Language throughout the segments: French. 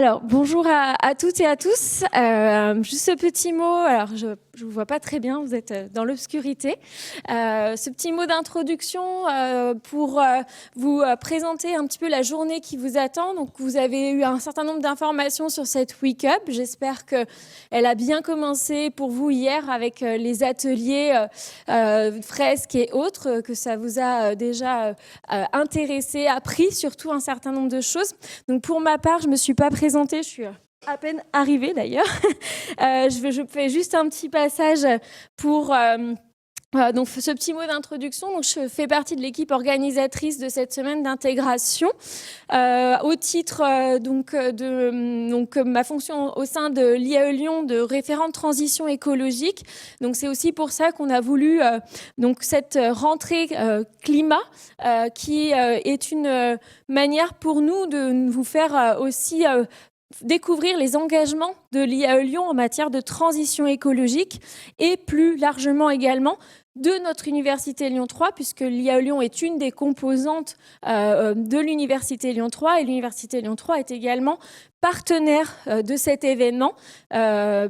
Alors, bonjour à toutes et à tous. Juste ce petit mot, alors je ne vous vois pas très bien, vous êtes dans l'obscurité. Ce petit mot d'introduction pour vous présenter un petit peu la journée qui vous attend. Donc, vous avez eu un certain nombre d'informations sur cette Week Up. J'espère qu'elle a bien commencé pour vous hier avec les ateliers fresques et autres, que ça vous a déjà intéressé, appris surtout un certain nombre de choses. Donc, pour ma part, je ne me suis pas présentée, je suis à peine arrivée d'ailleurs. Je fais juste un petit passage pour donc ce petit mot d'introduction. Donc, je fais partie de l'équipe organisatrice de cette semaine d'intégration au titre donc ma fonction au sein de l'IAE Lyon de référente transition écologique. Donc c'est aussi pour ça qu'on a voulu donc cette rentrée climat qui est une manière pour nous de vous faire aussi découvrir les engagements de l'IAE Lyon en matière de transition écologique et plus largement également de notre Université Lyon 3, puisque l'IAE Lyon est une des composantes de l'Université Lyon 3 et l'Université Lyon 3 est également partenaire de cet événement,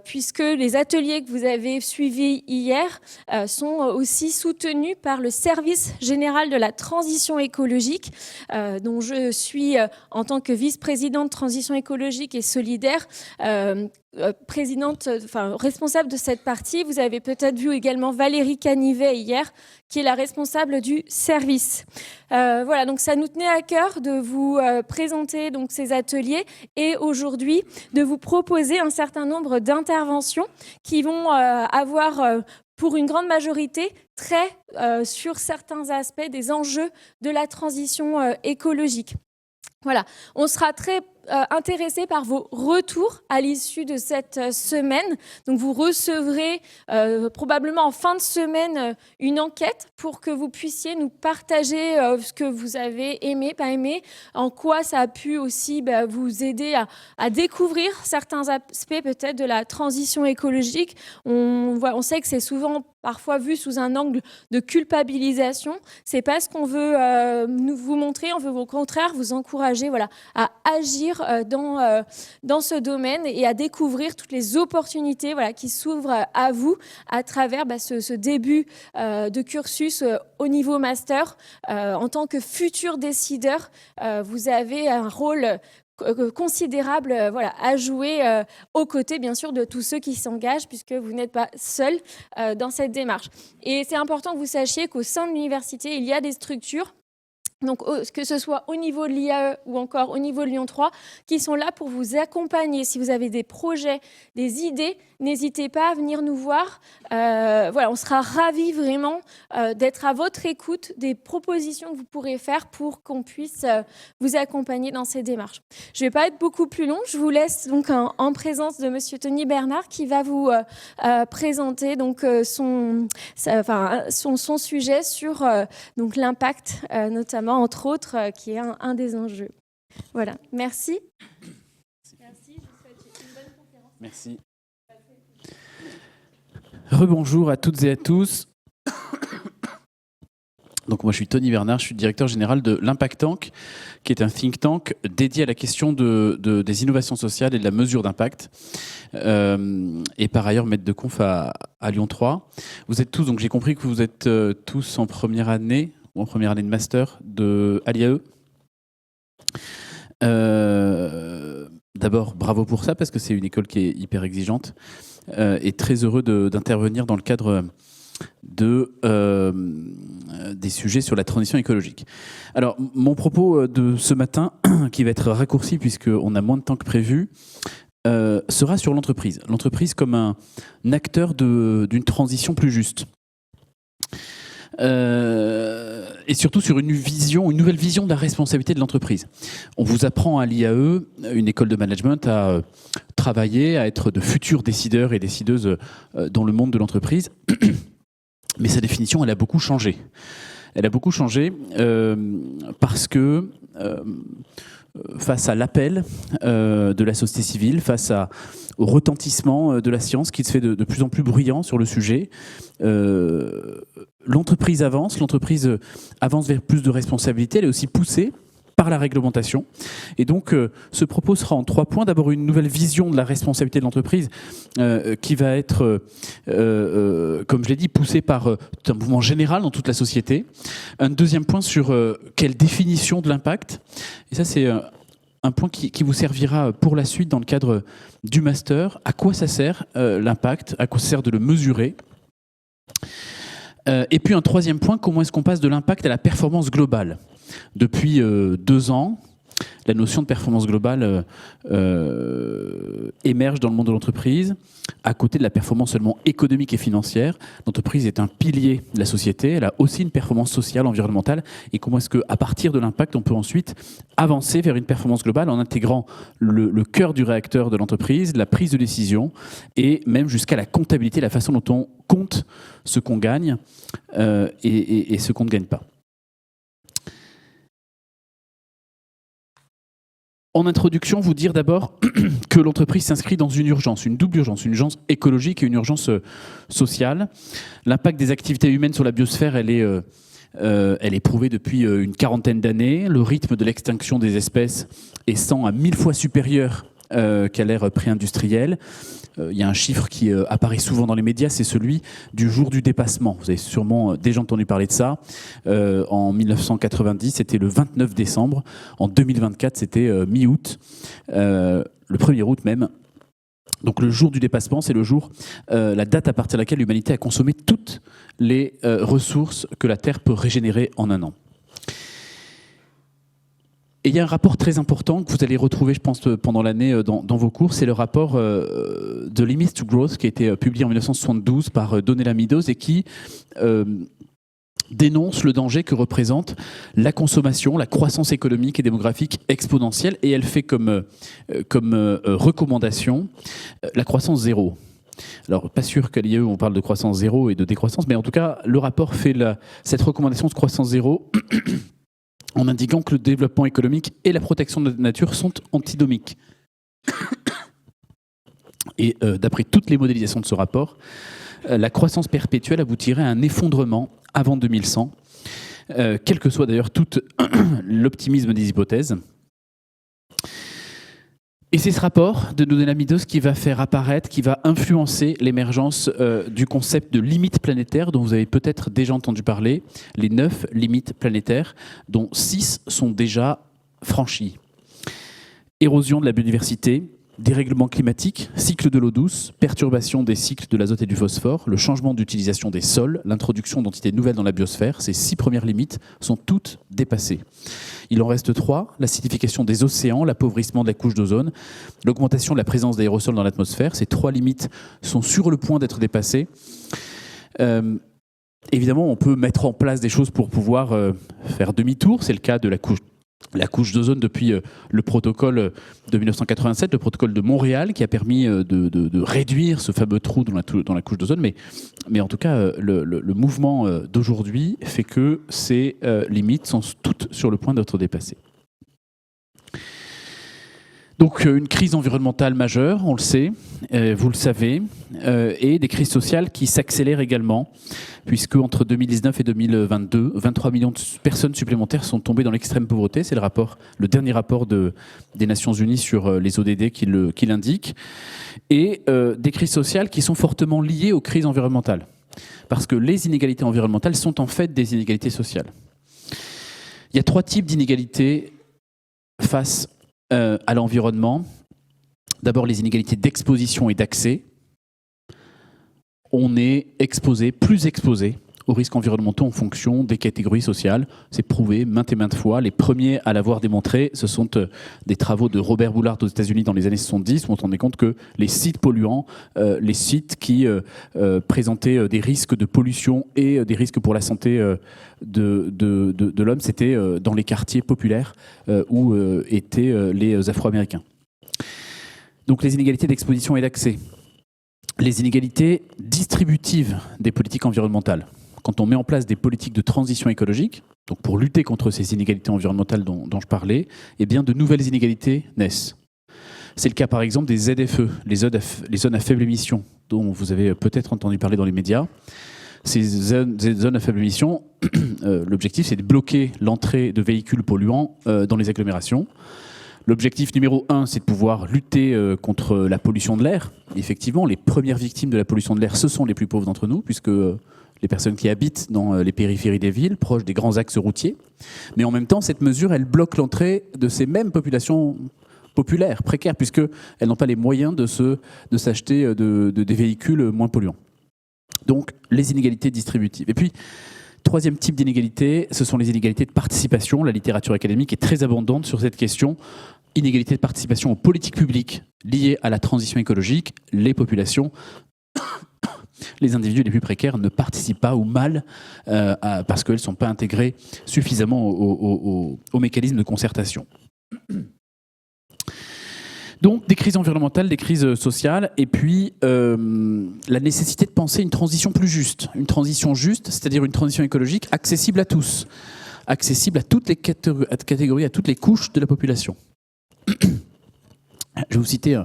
puisque les ateliers que vous avez suivis hier sont aussi soutenus par le Service général de la transition écologique, dont je suis en tant que vice-présidente transition écologique et solidaire, responsable de cette partie. Vous avez peut-être vu également Valérie Canivet hier, qui est la responsable du service. Voilà, donc ça nous tenait à cœur de vous présenter donc ces ateliers et aujourd'hui de vous proposer un certain nombre d'interventions qui vont avoir pour une grande majorité trait sur certains aspects des enjeux de la transition écologique. Voilà, on sera très intéressé par vos retours à l'issue de cette semaine. Donc vous recevrez probablement en fin de semaine une enquête pour que vous puissiez nous partager ce que vous avez aimé, pas aimé, en quoi ça a pu aussi vous aider à découvrir certains aspects peut-être de la transition écologique. On sait que c'est souvent parfois vu sous un angle de culpabilisation. C'est pas ce qu'on veut vous montrer. On veut au contraire vous encourager à agir dans ce domaine et à découvrir toutes les opportunités qui s'ouvrent à vous à travers ce début de cursus au niveau master. En tant que futur décideur, vous avez un rôle considérable à jouer aux côtés bien sûr de tous ceux qui s'engagent, puisque vous n'êtes pas seul dans cette démarche. Et c'est important que vous sachiez qu'au sein de l'université, il y a des structures, donc que ce soit au niveau de l'IAE ou encore au niveau de Lyon 3, qui sont là pour vous accompagner. Si vous avez des projets, des idées, n'hésitez pas à venir nous voir. On sera ravis vraiment d'être à votre écoute des propositions que vous pourrez faire pour qu'on puisse vous accompagner dans ces démarches. Je ne vais pas être beaucoup plus long. Je vous laisse donc en présence de Monsieur Tony Bernard qui va vous présenter donc son sujet sur donc l'impact notamment, entre autres, qui est un des enjeux. Voilà, merci. Merci, je vous souhaite une bonne conférence. Merci. Rebonjour à toutes et à tous. Donc moi je suis Tony Bernard, je suis directeur général de l'Impact Tank, qui est un think tank dédié à la question des innovations sociales et de la mesure d'impact. Et par ailleurs maître de conf à Lyon 3. Vous êtes tous, donc j'ai compris que vous êtes tous en première année de master à l'IAE. D'abord, bravo pour ça, parce que c'est une école qui est hyper exigeante et très heureux d'intervenir dans le cadre des sujets sur la transition écologique. Alors, mon propos de ce matin, qui va être raccourci puisqu'on a moins de temps que prévu, sera sur l'entreprise. L'entreprise comme un acteur d'une transition plus juste. Et surtout sur une nouvelle vision de la responsabilité de l'entreprise. On vous apprend à l'IAE, une école de management, à travailler, à être de futurs décideurs et décideuses dans le monde de l'entreprise. Mais sa définition, elle a beaucoup changé. Elle a beaucoup changé parce que face à l'appel de la société civile, face au retentissement de la science qui se fait de plus en plus bruyant sur le sujet, l'entreprise avance vers plus de responsabilités. Elle est aussi poussée par la réglementation. Et donc, ce propos sera en 3 points. D'abord, une nouvelle vision de la responsabilité de l'entreprise qui va être, comme je l'ai dit, poussée par un mouvement général dans toute la société. Un deuxième point sur quelle définition de l'impact. Et ça, c'est un point qui vous servira pour la suite dans le cadre du master. À quoi ça sert l'impact? À quoi ça sert de le mesurer? Et puis un troisième point, comment est-ce qu'on passe de l'impact à la performance globale? Depuis 2 ans, la notion de performance globale émerge dans le monde de l'entreprise. À côté de la performance seulement économique et financière, l'entreprise est un pilier de la société. Elle a aussi une performance sociale, environnementale. Et comment est-ce qu'à partir de l'impact, on peut ensuite avancer vers une performance globale en intégrant le cœur du réacteur de l'entreprise, la prise de décision et même jusqu'à la comptabilité, la façon dont on compte ce qu'on gagne et ce qu'on ne gagne pas. En introduction, vous dire d'abord que l'entreprise s'inscrit dans une urgence, une double urgence, une urgence écologique et une urgence sociale. L'impact des activités humaines sur la biosphère, elle est prouvée depuis une 40aine d'années. Le rythme de l'extinction des espèces est 100 à 1000 fois supérieur qu'à l'ère pré-industrielle. Il y a un chiffre qui apparaît souvent dans les médias, c'est celui du jour du dépassement. Vous avez sûrement déjà entendu parler de ça. En 1990, c'était le 29 décembre. En 2024, c'était mi-août, le 1er août même. Donc le jour du dépassement, c'est le jour, la date à partir de laquelle l'humanité a consommé toutes les ressources que la Terre peut régénérer en un an. Et il y a un rapport très important que vous allez retrouver, je pense, pendant l'année dans vos cours, c'est le rapport de Limits to Growth qui a été publié en 1972 par Donella Meadows et qui dénonce le danger que représente la croissance économique et démographique exponentielle. Et elle fait comme recommandation la croissance zéro. Alors, pas sûr qu'à l'IAE, on parle de croissance zéro et de décroissance, mais en tout cas, le rapport fait cette recommandation de croissance zéro en indiquant que le développement économique et la protection de la nature sont antinomiques. Et d'après toutes les modélisations de ce rapport, la croissance perpétuelle aboutirait à un effondrement avant 2100, quel que soit d'ailleurs tout l'optimisme des hypothèses. Et c'est ce rapport de Donella Meadows qui va faire apparaître, qui va influencer l'émergence du concept de limite planétaire dont vous avez peut-être déjà entendu parler, les 9 limites planétaires, dont 6 sont déjà franchies. Érosion de la biodiversité, dérèglement climatique, cycle de l'eau douce, perturbation des cycles de l'azote et du phosphore, le changement d'utilisation des sols, l'introduction d'entités nouvelles dans la biosphère, ces 6 premières limites sont toutes dépassées. Il en reste 3, l'acidification des océans, l'appauvrissement de la couche d'ozone, l'augmentation de la présence d'aérosols dans l'atmosphère. Ces 3 limites sont sur le point d'être dépassées. Évidemment, on peut mettre en place des choses pour pouvoir faire demi-tour. C'est le cas de la couche d'ozone depuis le protocole de 1987, le protocole de Montréal, qui a permis de réduire ce fameux trou dans la couche d'ozone. Mais en tout cas, le mouvement d'aujourd'hui fait que ces limites sont toutes sur le point d'être dépassées. Donc une crise environnementale majeure, on le sait, vous le savez, et des crises sociales qui s'accélèrent également, puisque entre 2019 et 2022, 23 millions de personnes supplémentaires sont tombées dans l'extrême pauvreté. C'est le dernier rapport des Nations Unies sur les ODD qui l'indique. Et des crises sociales qui sont fortement liées aux crises environnementales. Parce que les inégalités environnementales sont en fait des inégalités sociales. Il y a 3 types d'inégalités face à l'environnement. D'abord, les inégalités d'exposition et d'accès. On est plus exposé aux risques environnementaux en fonction des catégories sociales. C'est prouvé maintes et maintes fois. Les premiers à l'avoir démontré, ce sont des travaux de Robert Boulard aux États-Unis dans les années 70, où on se rendait compte que les sites polluants, les sites qui présentaient des risques de pollution et des risques pour la santé de l'homme, c'était dans les quartiers populaires où étaient les Afro-Américains. Donc les inégalités d'exposition et d'accès. Les inégalités distributives des politiques environnementales. Quand on met en place des politiques de transition écologique, donc pour lutter contre ces inégalités environnementales dont je parlais, eh bien de nouvelles inégalités naissent. C'est le cas par exemple des ZFE, les zones à faible émission, dont vous avez peut-être entendu parler dans les médias. ces zones à faible émission, l'objectif c'est de bloquer l'entrée de véhicules polluants dans les agglomérations. L'objectif numéro 1, c'est de pouvoir lutter contre la pollution de l'air. Effectivement, les premières victimes de la pollution de l'air, ce sont les plus pauvres d'entre nous, puisque les personnes qui habitent dans les périphéries des villes, proches des grands axes routiers. Mais en même temps, cette mesure, elle bloque l'entrée de ces mêmes populations populaires, précaires, puisqu'elles n'ont pas les moyens de s'acheter des véhicules moins polluants. Donc, les inégalités distributives. Et puis, troisième type d'inégalité, ce sont les inégalités de participation. La littérature académique est très abondante sur cette question. Inégalité de participation aux politiques publiques liées à la transition écologique. Les populations, les individus les plus précaires ne participent pas ou mal parce qu'elles ne sont pas intégrées suffisamment aux mécanismes de concertation. Donc des crises environnementales, des crises sociales, et puis la nécessité de penser une transition plus juste. Une transition juste, c'est-à-dire une transition écologique accessible à tous, accessible à toutes les catégories, à toutes les couches de la population. Je vais vous citer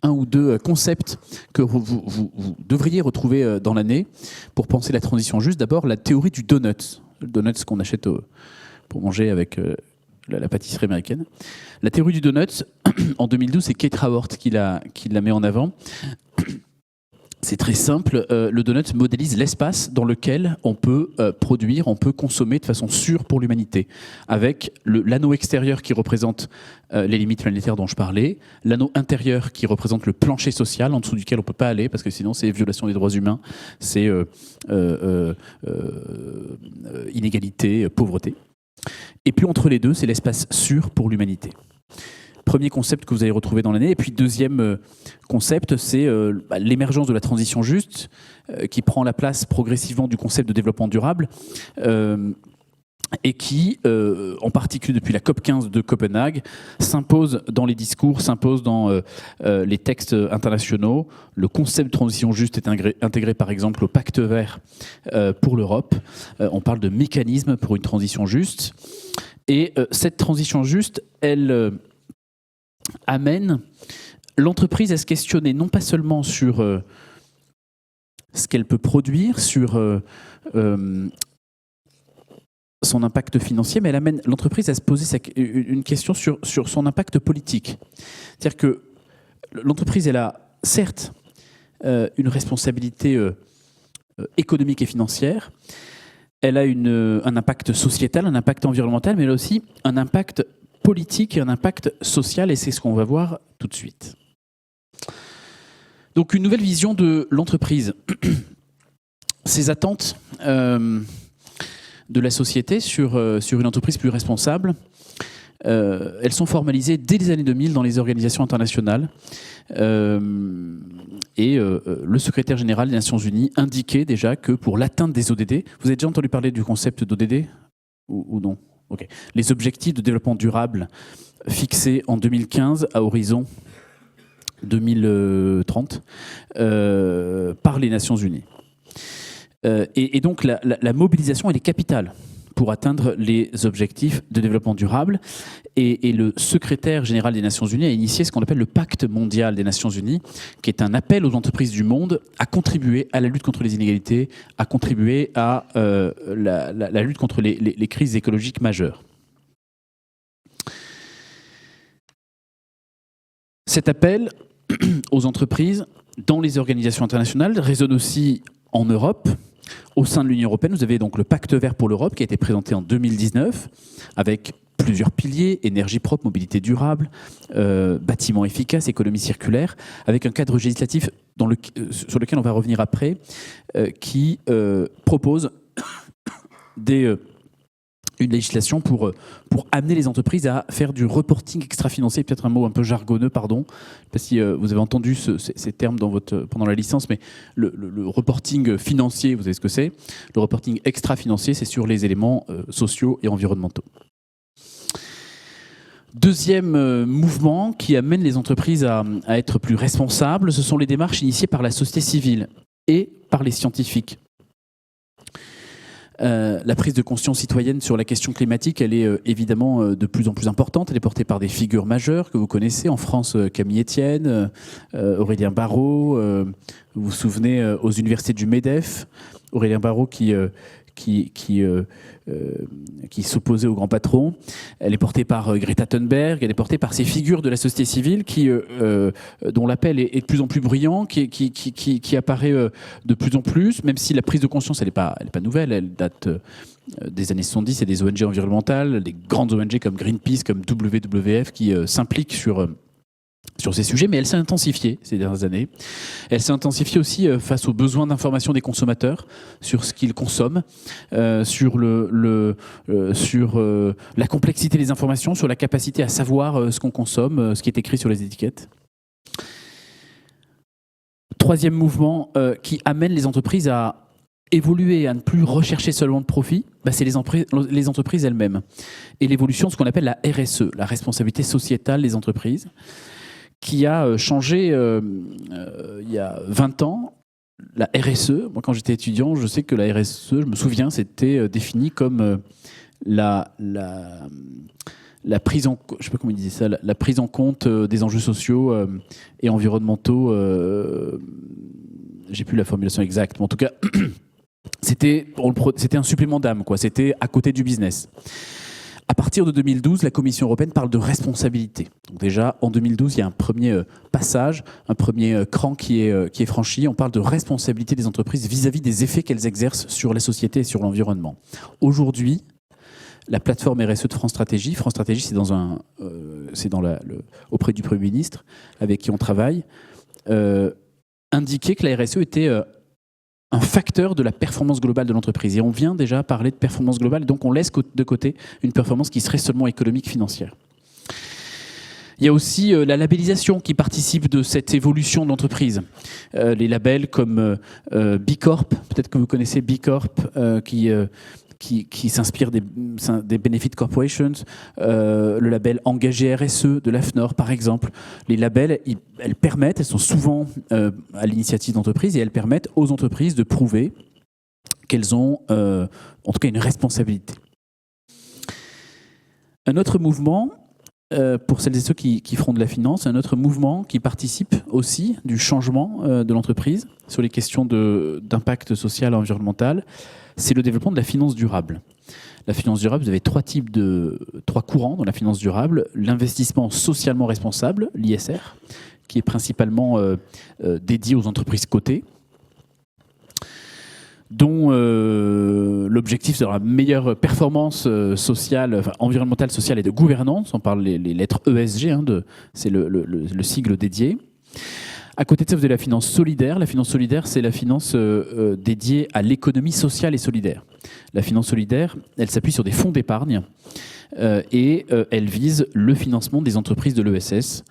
un ou deux concepts que vous devriez retrouver dans l'année pour penser la transition juste. D'abord, la théorie du donut. Le donut, ce qu'on achète pour manger avec la pâtisserie américaine. La théorie du donut, en 2012, c'est Kate Raworth qui la met en avant. C'est très simple. Le donut modélise l'espace dans lequel on peut produire, on peut consommer de façon sûre pour l'humanité. Avec l'anneau extérieur qui représente les limites planétaires dont je parlais, l'anneau intérieur qui représente le plancher social en dessous duquel on ne peut pas aller parce que sinon c'est violation des droits humains, c'est inégalité, pauvreté. Et puis entre les deux, c'est l'espace sûr pour l'humanité. Premier concept que vous allez retrouver dans l'année. Et puis deuxième concept, c'est l'émergence de la transition juste qui prend la place progressivement du concept de développement durable et qui, en particulier depuis la COP15 de Copenhague, s'impose dans les discours, s'impose dans les textes internationaux. Le concept de transition juste est intégré par exemple au Pacte vert pour l'Europe. On parle de mécanismes pour une transition juste. Et cette transition juste, elle amène l'entreprise à se questionner non pas seulement sur ce qu'elle peut produire, sur son impact financier, mais elle amène l'entreprise à se poser une question sur son impact politique. C'est-à-dire que l'entreprise, elle a certes une responsabilité économique et financière, elle a un impact sociétal, un impact environnemental, mais elle a aussi un impact politique et un impact social, et c'est ce qu'on va voir tout de suite. Donc une nouvelle vision de l'entreprise. Ces attentes de la société sur une entreprise plus responsable, elles sont formalisées dès les années 2000 dans les organisations internationales. Et le secrétaire général des Nations Unies indiquait déjà que pour l'atteinte des ODD, vous avez déjà entendu parler du concept d'ODD ou non? Okay. Les objectifs de développement durable fixés en 2015 à horizon 2030 par les Nations Unies. Et donc la mobilisation, elle est capitale pour atteindre les objectifs de développement durable. Et le secrétaire général des Nations Unies a initié ce qu'on appelle le Pacte mondial des Nations Unies, qui est un appel aux entreprises du monde à contribuer à la lutte contre les inégalités, à contribuer à la lutte contre les crises écologiques majeures. Cet appel aux entreprises dans les organisations internationales résonne aussi en Europe. Au sein de l'Union européenne, vous avez donc le Pacte vert pour l'Europe qui a été présenté en 2019 avec plusieurs piliers, énergie propre, mobilité durable, bâtiments efficaces, économie circulaire, avec un cadre législatif sur lequel on va revenir après, qui propose une législation pour amener les entreprises à faire du reporting extra-financier, peut-être un mot un peu jargonneux, pardon. Je ne sais pas si vous avez entendu ces termes pendant la licence, mais le reporting financier, vous savez ce que c'est. Le reporting extra-financier, c'est sur les éléments sociaux et environnementaux. Deuxième mouvement qui amène les entreprises à être plus responsables, ce sont les démarches initiées par la société civile et par les scientifiques. La prise de conscience citoyenne sur la question climatique, elle est évidemment de plus en plus importante. Elle est portée par des figures majeures que vous connaissez. En France, Camille Etienne, Aurélien Barraud. Vous vous souvenez aux universités du MEDEF, Aurélien Barraud qui s'opposait au grand patron. Elle est portée par Greta Thunberg, elle est portée par ces figures de la société civile dont l'appel est de plus en plus brillant, qui apparaît de plus en plus, même si la prise de conscience, elle n'est pas nouvelle, elle date des années 70 et des ONG environnementales, des grandes ONG comme Greenpeace, comme WWF, qui s'impliquent sur ces sujets, mais elle s'est intensifiée ces dernières années. Elle s'est intensifiée aussi face aux besoins d'information des consommateurs sur ce qu'ils consomment, sur la complexité des informations, sur la capacité à savoir ce qu'on consomme, ce qui est écrit sur les étiquettes. Troisième mouvement qui amène les entreprises à évoluer, à ne plus rechercher seulement de profit, c'est les entreprises elles-mêmes. Et l'évolution de ce qu'on appelle la RSE, la responsabilité sociétale des entreprises, qui a changé il y a 20 ans. La RSE, moi quand j'étais étudiant, je sais que la RSE, je me souviens, c'était défini comme la prise en, je sais pas comment il disait ça, la prise en compte des enjeux sociaux et environnementaux. J'ai plus la formulation exacte, mais en tout cas, c'était un supplément d'âme, quoi. C'était à côté du business. À partir de 2012, la Commission européenne parle de responsabilité. Donc déjà, en 2012, il y a un premier passage, un premier cran qui est franchi. On parle de responsabilité des entreprises vis-à-vis des effets qu'elles exercent sur la société et sur l'environnement. Aujourd'hui, la plateforme RSE de France Stratégie, c'est auprès du Premier ministre, avec qui on travaille, indiquait que la RSE était un facteur de la performance globale de l'entreprise. Et on vient déjà parler de performance globale, donc on laisse de côté une performance qui serait seulement économique, financière. Il y a aussi la labellisation qui participe de cette évolution de l'entreprise. Les labels comme B Corp, peut-être que vous connaissez B Corp, qui s'inspire des Benefit Corporations, le label engagé RSE de l'AFNOR par exemple. Les labels, elles sont souvent à l'initiative d'entreprises et elles permettent aux entreprises de prouver qu'elles ont en tout cas une responsabilité. Un autre mouvement, pour celles et ceux qui feront de la finance, un autre mouvement qui participe aussi du changement de l'entreprise sur les questions d'impact social et environnemental, c'est le développement de la finance durable. La finance durable, vous avez trois courants dans la finance durable. L'investissement socialement responsable, l'ISR, qui est principalement dédié aux entreprises cotées, dont l'objectif sera la meilleure performance sociale, environnementale, sociale et de gouvernance. On parle les lettres ESG, c'est le sigle dédié. À côté de ça, vous avez la finance solidaire. La finance solidaire, c'est la finance dédiée à l'économie sociale et solidaire. La finance solidaire, elle s'appuie sur des fonds d'épargne et elle vise le financement des entreprises de l'ESS,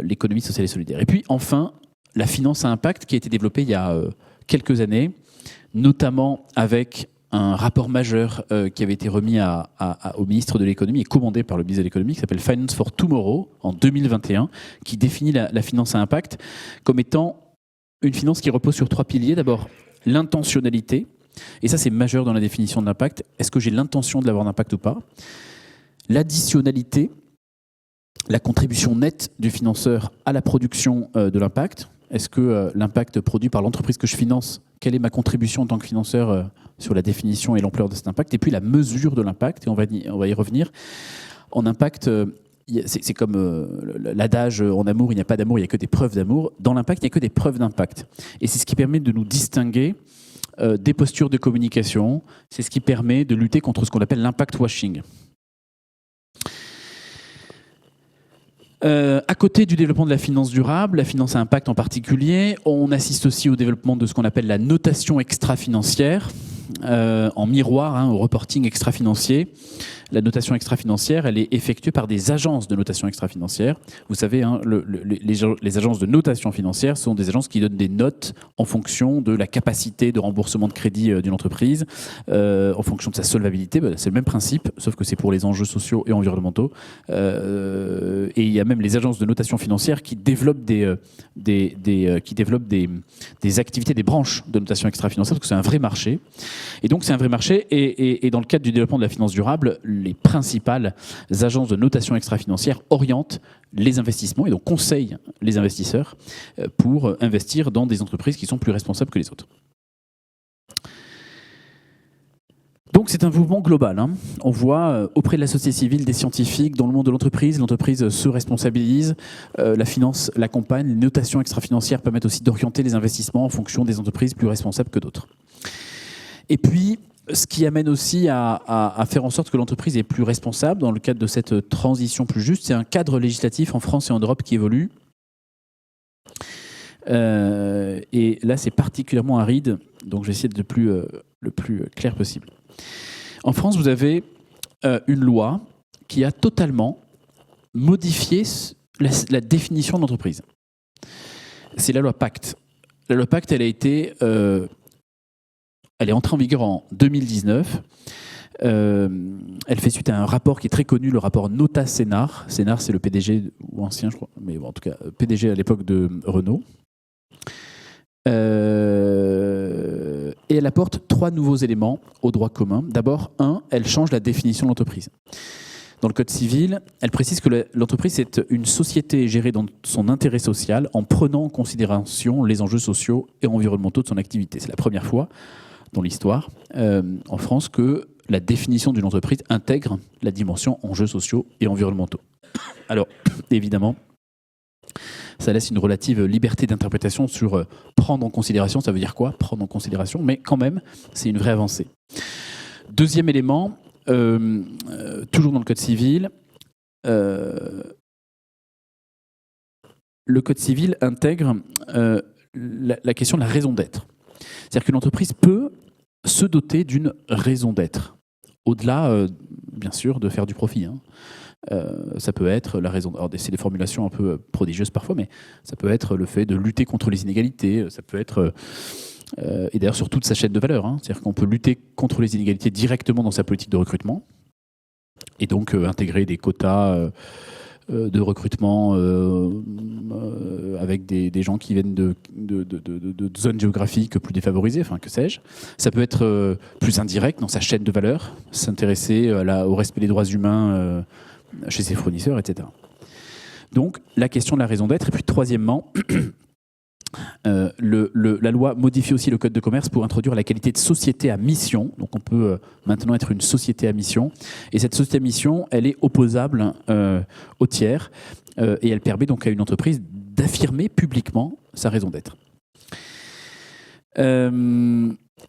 l'économie sociale et solidaire. Et puis enfin, la finance à impact qui a été développée il y a quelques années, notamment avec un rapport majeur qui avait été remis au ministre de l'économie et commandé par le ministre de l'économie, qui s'appelle Finance for Tomorrow, en 2021, qui définit la finance à impact comme étant une finance qui repose sur trois piliers. D'abord, l'intentionnalité, et ça c'est majeur dans la définition de l'impact. Est-ce que j'ai l'intention de l'avoir d'impact ou pas? L'additionnalité, la contribution nette du financeur à la production de l'impact. Est-ce que l'impact produit par l'entreprise que je finance, quelle est ma contribution en tant que financeur sur la définition et l'ampleur de cet impact? Et puis la mesure de l'impact, et on va y revenir. En impact, c'est comme l'adage en amour, il n'y a pas d'amour, il n'y a que des preuves d'amour. Dans l'impact, il n'y a que des preuves d'impact. Et c'est ce qui permet de nous distinguer des postures de communication. C'est ce qui permet de lutter contre ce qu'on appelle l'impact washing. À côté du développement de la finance durable, la finance à impact en particulier, on assiste aussi au développement de ce qu'on appelle la notation extra-financière, en miroir au reporting extra-financier. La notation extra-financière, elle est effectuée par des agences de notation extra-financière. Vous savez, les agences de notation financière sont des agences qui donnent des notes en fonction de la capacité de remboursement de crédit d'une entreprise, en fonction de sa solvabilité. C'est le même principe, sauf que c'est pour les enjeux sociaux et environnementaux. Et il y a même les agences de notation financière qui développent des activités, des branches de notation extra-financière, parce que c'est un vrai marché. Et donc c'est un vrai marché, et dans le cadre du développement de la finance durable, les principales agences de notation extra-financière orientent les investissements et donc conseillent les investisseurs pour investir dans des entreprises qui sont plus responsables que les autres. Donc c'est un mouvement global. On voit auprès de la société civile, des scientifiques, dans le monde de l'entreprise se responsabilise, la finance l'accompagne, les notations extra-financières permettent aussi d'orienter les investissements en fonction des entreprises plus responsables que d'autres. Et puis, ce qui amène aussi à faire en sorte que l'entreprise est plus responsable dans le cadre de cette transition plus juste, c'est un cadre législatif en France et en Europe qui évolue. Et là, c'est particulièrement aride, donc je vais essayer d'être le plus clair possible. En France, vous avez une loi qui a totalement modifié la définition de l'entreprise. C'est la loi Pacte. La loi Pacte, elle est entrée en vigueur en 2019. Elle fait suite à un rapport qui est très connu, le rapport Notas-Sénar. Sénar, c'est le PDG, ou ancien, je crois, mais bon, en tout cas, PDG à l'époque de Renault. Et elle apporte 3 nouveaux éléments au droit commun. D'abord, elle change la définition de l'entreprise. Dans le Code civil, elle précise que l'entreprise est une société gérée dans son intérêt social en prenant en considération les enjeux sociaux et environnementaux de son activité. C'est la première fois dans l'histoire en France que la définition d'une entreprise intègre la dimension enjeux sociaux et environnementaux. Alors, évidemment, ça laisse une relative liberté d'interprétation sur prendre en considération. Ça veut dire quoi, prendre en considération? Mais quand même, c'est une vraie avancée. Deuxième élément, toujours dans le Code civil, le Code civil intègre la question de la raison d'être. C'est-à-dire qu'une entreprise peut se doter d'une raison d'être, au-delà, bien sûr, de faire du profit. Ça peut être la raison. Alors, c'est des formulations un peu prodigieuses parfois, mais ça peut être le fait de lutter contre les inégalités. Ça peut être, et d'ailleurs sur toute sa chaîne de valeur. C'est-à-dire qu'on peut lutter contre les inégalités directement dans sa politique de recrutement, et donc intégrer des quotas de recrutement avec des gens qui viennent de zones géographiques plus défavorisées, enfin que sais-je. Ça peut être plus indirect dans sa chaîne de valeur, s'intéresser au respect des droits humains chez ses fournisseurs, etc. Donc, la question de la raison d'être. Et puis, troisièmement, la loi modifie aussi le Code de commerce pour introduire la qualité de société à mission. Donc, on peut maintenant être une société à mission. Et cette société à mission, elle est opposable aux tiers. Et elle permet donc à une entreprise d'affirmer publiquement sa raison d'être.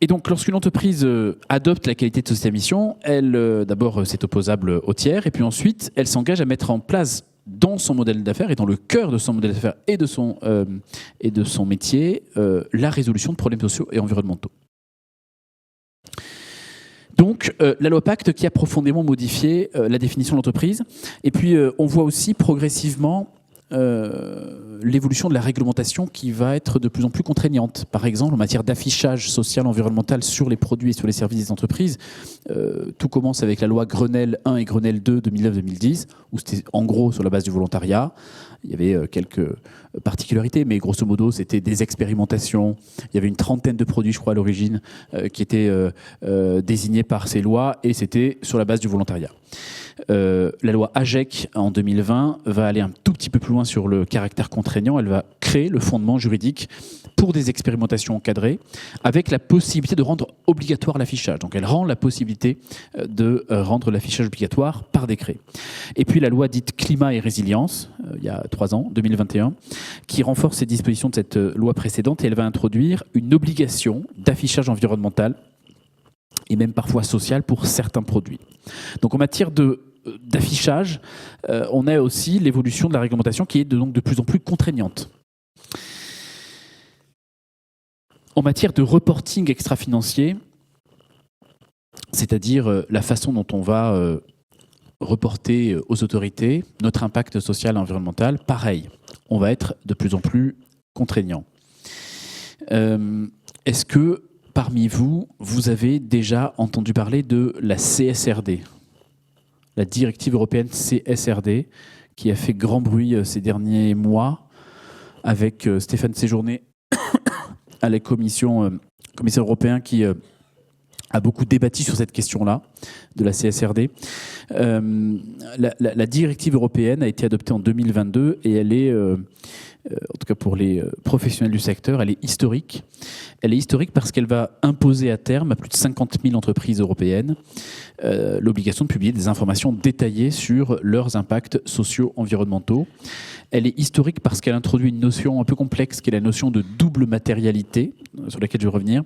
Et donc, lorsqu'une entreprise adopte la qualité de société à mission, elle, d'abord, c'est opposable aux tiers, et puis ensuite, elle s'engage à mettre en place dans son modèle d'affaires et dans le cœur de son modèle d'affaires et de son métier, la résolution de problèmes sociaux et environnementaux. Donc, la loi Pacte qui a profondément modifié la définition de l'entreprise. Et puis, on voit aussi progressivement l'évolution de la réglementation qui va être de plus en plus contraignante. Par exemple, en matière d'affichage social environnemental sur les produits et sur les services des entreprises, tout commence avec la loi Grenelle 1 et Grenelle 2 de 2009-2010, où c'était en gros sur la base du volontariat. Il y avait quelques particularités, mais grosso modo, c'était des expérimentations. Il y avait une trentaine de produits, je crois, à l'origine, qui étaient désignés par ces lois, et c'était sur la base du volontariat. La loi AGEC en 2020 va aller un tout petit peu plus loin sur le caractère contraignant. Elle va créer le fondement juridique pour des expérimentations encadrées avec la possibilité de rendre obligatoire l'affichage. Donc elle rend la possibilité de rendre l'affichage obligatoire par décret. Et puis la loi dite climat et résilience, il y a 3 ans, 2021, qui renforce ces dispositions de cette loi précédente, et elle va introduire une obligation d'affichage environnemental et même parfois social pour certains produits. Donc en matière d'affichage, on a aussi l'évolution de la réglementation qui est donc de plus en plus contraignante. En matière de reporting extra-financier, c'est-à-dire la façon dont on va reporter aux autorités notre impact social et environnemental, pareil, on va être de plus en plus contraignant. Est-ce que parmi vous, vous avez déjà entendu parler de la CSRD, la directive européenne CSRD, qui a fait grand bruit ces derniers mois avec Stéphane Séjourné à la commissaire européen qui a beaucoup débattu sur cette question-là de la CSRD. La directive européenne a été adoptée en 2022 et elle est, en tout cas pour les professionnels du secteur, elle est historique. Elle est historique parce qu'elle va imposer à terme à plus de 50 000 entreprises européennes l'obligation de publier des informations détaillées sur leurs impacts sociaux, environnementaux. Elle est historique parce qu'elle introduit une notion un peu complexe qui est la notion de double matérialité, sur laquelle je vais revenir.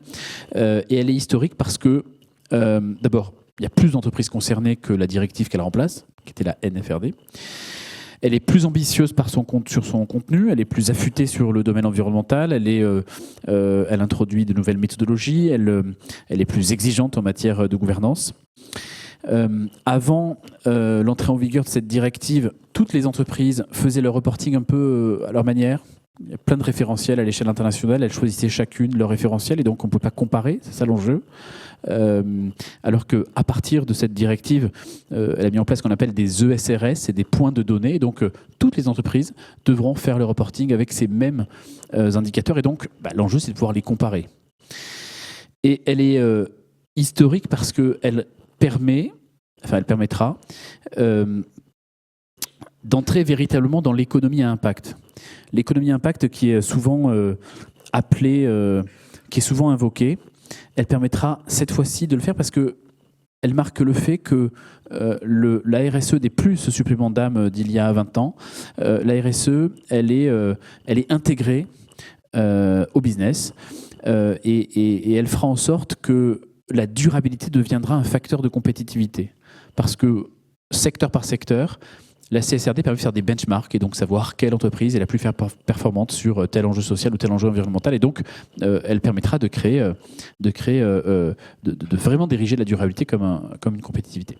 Et elle est historique parce que, d'abord, il y a plus d'entreprises concernées que la directive qu'elle remplace, qui était la NFRD. Elle est plus ambitieuse sur son contenu, elle est plus affûtée sur le domaine environnemental, elle introduit de nouvelles méthodologies, elle est plus exigeante en matière de gouvernance. Avant l'entrée en vigueur de cette directive, toutes les entreprises faisaient leur reporting un peu à leur manière. Il y a plein de référentiels à l'échelle internationale, elles choisissaient chacune leur référentiel et donc on ne peut pas comparer, c'est ça l'enjeu. Alors qu'à partir de cette directive, elle a mis en place ce qu'on appelle des ESRS, c'est des points de données. Et donc, toutes les entreprises devront faire le reporting avec ces mêmes indicateurs. Et donc, l'enjeu, c'est de pouvoir les comparer. Et elle est historique parce qu'elle permettra d'entrer véritablement dans l'économie à impact. L'économie à impact qui est souvent appelée, qui est souvent invoquée. Elle permettra cette fois-ci de le faire parce qu'elle marque le fait que la RSE n'est plus ce supplément d'âme d'il y a 20 ans. La RSE, elle est intégrée au business et elle fera en sorte que la durabilité deviendra un facteur de compétitivité. Parce que secteur par secteur, la CSRD permet de faire des benchmarks et donc savoir quelle entreprise est la plus performante sur tel enjeu social ou tel enjeu environnemental. Et donc, elle permettra de vraiment diriger la durabilité comme une compétitivité.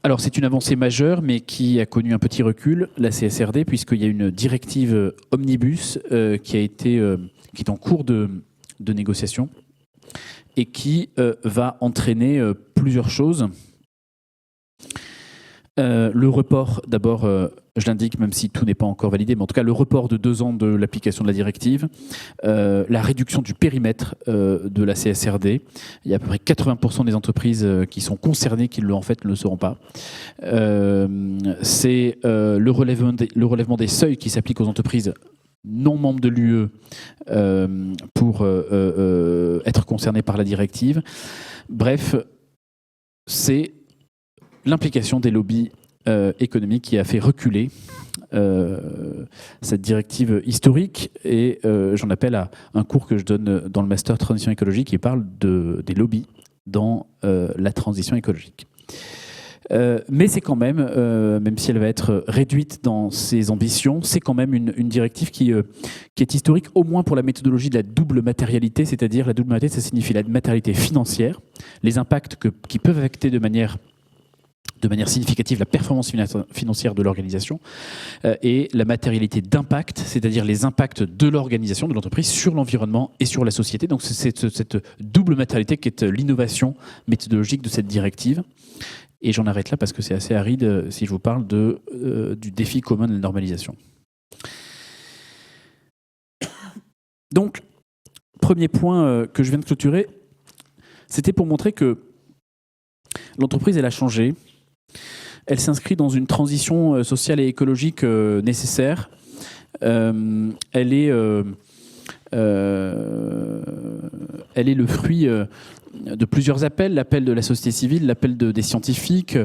Alors, c'est une avancée majeure, mais qui a connu un petit recul, la CSRD, puisqu'il y a une directive omnibus qui est en cours de négociation et qui va entraîner plusieurs choses. Le report, d'abord, je l'indique, même si tout n'est pas encore validé, mais en tout cas le report de 2 ans de l'application de la directive, la réduction du périmètre de la CSRD. Il y a à peu près 80% des entreprises qui sont concernées qui en fait ne le seront pas. C'est le relèvement des seuils qui s'appliquent aux entreprises non membres de l'UE pour être concernées par la directive. Bref, c'est l'implication des lobbies économiques qui a fait reculer cette directive historique et j'en appelle à un cours que je donne dans le master transition écologique qui parle des lobbies dans la transition écologique. Mais c'est quand même, même si elle va être réduite dans ses ambitions, c'est quand même une directive qui est historique, au moins pour la méthodologie de la double matérialité, c'est-à-dire la double matérialité, ça signifie la matérialité financière, les impacts qui peuvent affecter de manière significative la performance financière de l'organisation et la matérialité d'impact, c'est-à-dire les impacts de l'organisation, de l'entreprise sur l'environnement et sur la société. Donc c'est cette double matérialité qui est l'innovation méthodologique de cette directive. Et j'en arrête là parce que c'est assez aride si je vous parle du défi commun de la normalisation. Donc, premier point que je viens de clôturer, c'était pour montrer que l'entreprise, elle a changé. Elle s'inscrit dans une transition sociale et écologique nécessaire. Elle est le fruit de plusieurs appels, l'appel de la société civile, l'appel des scientifiques.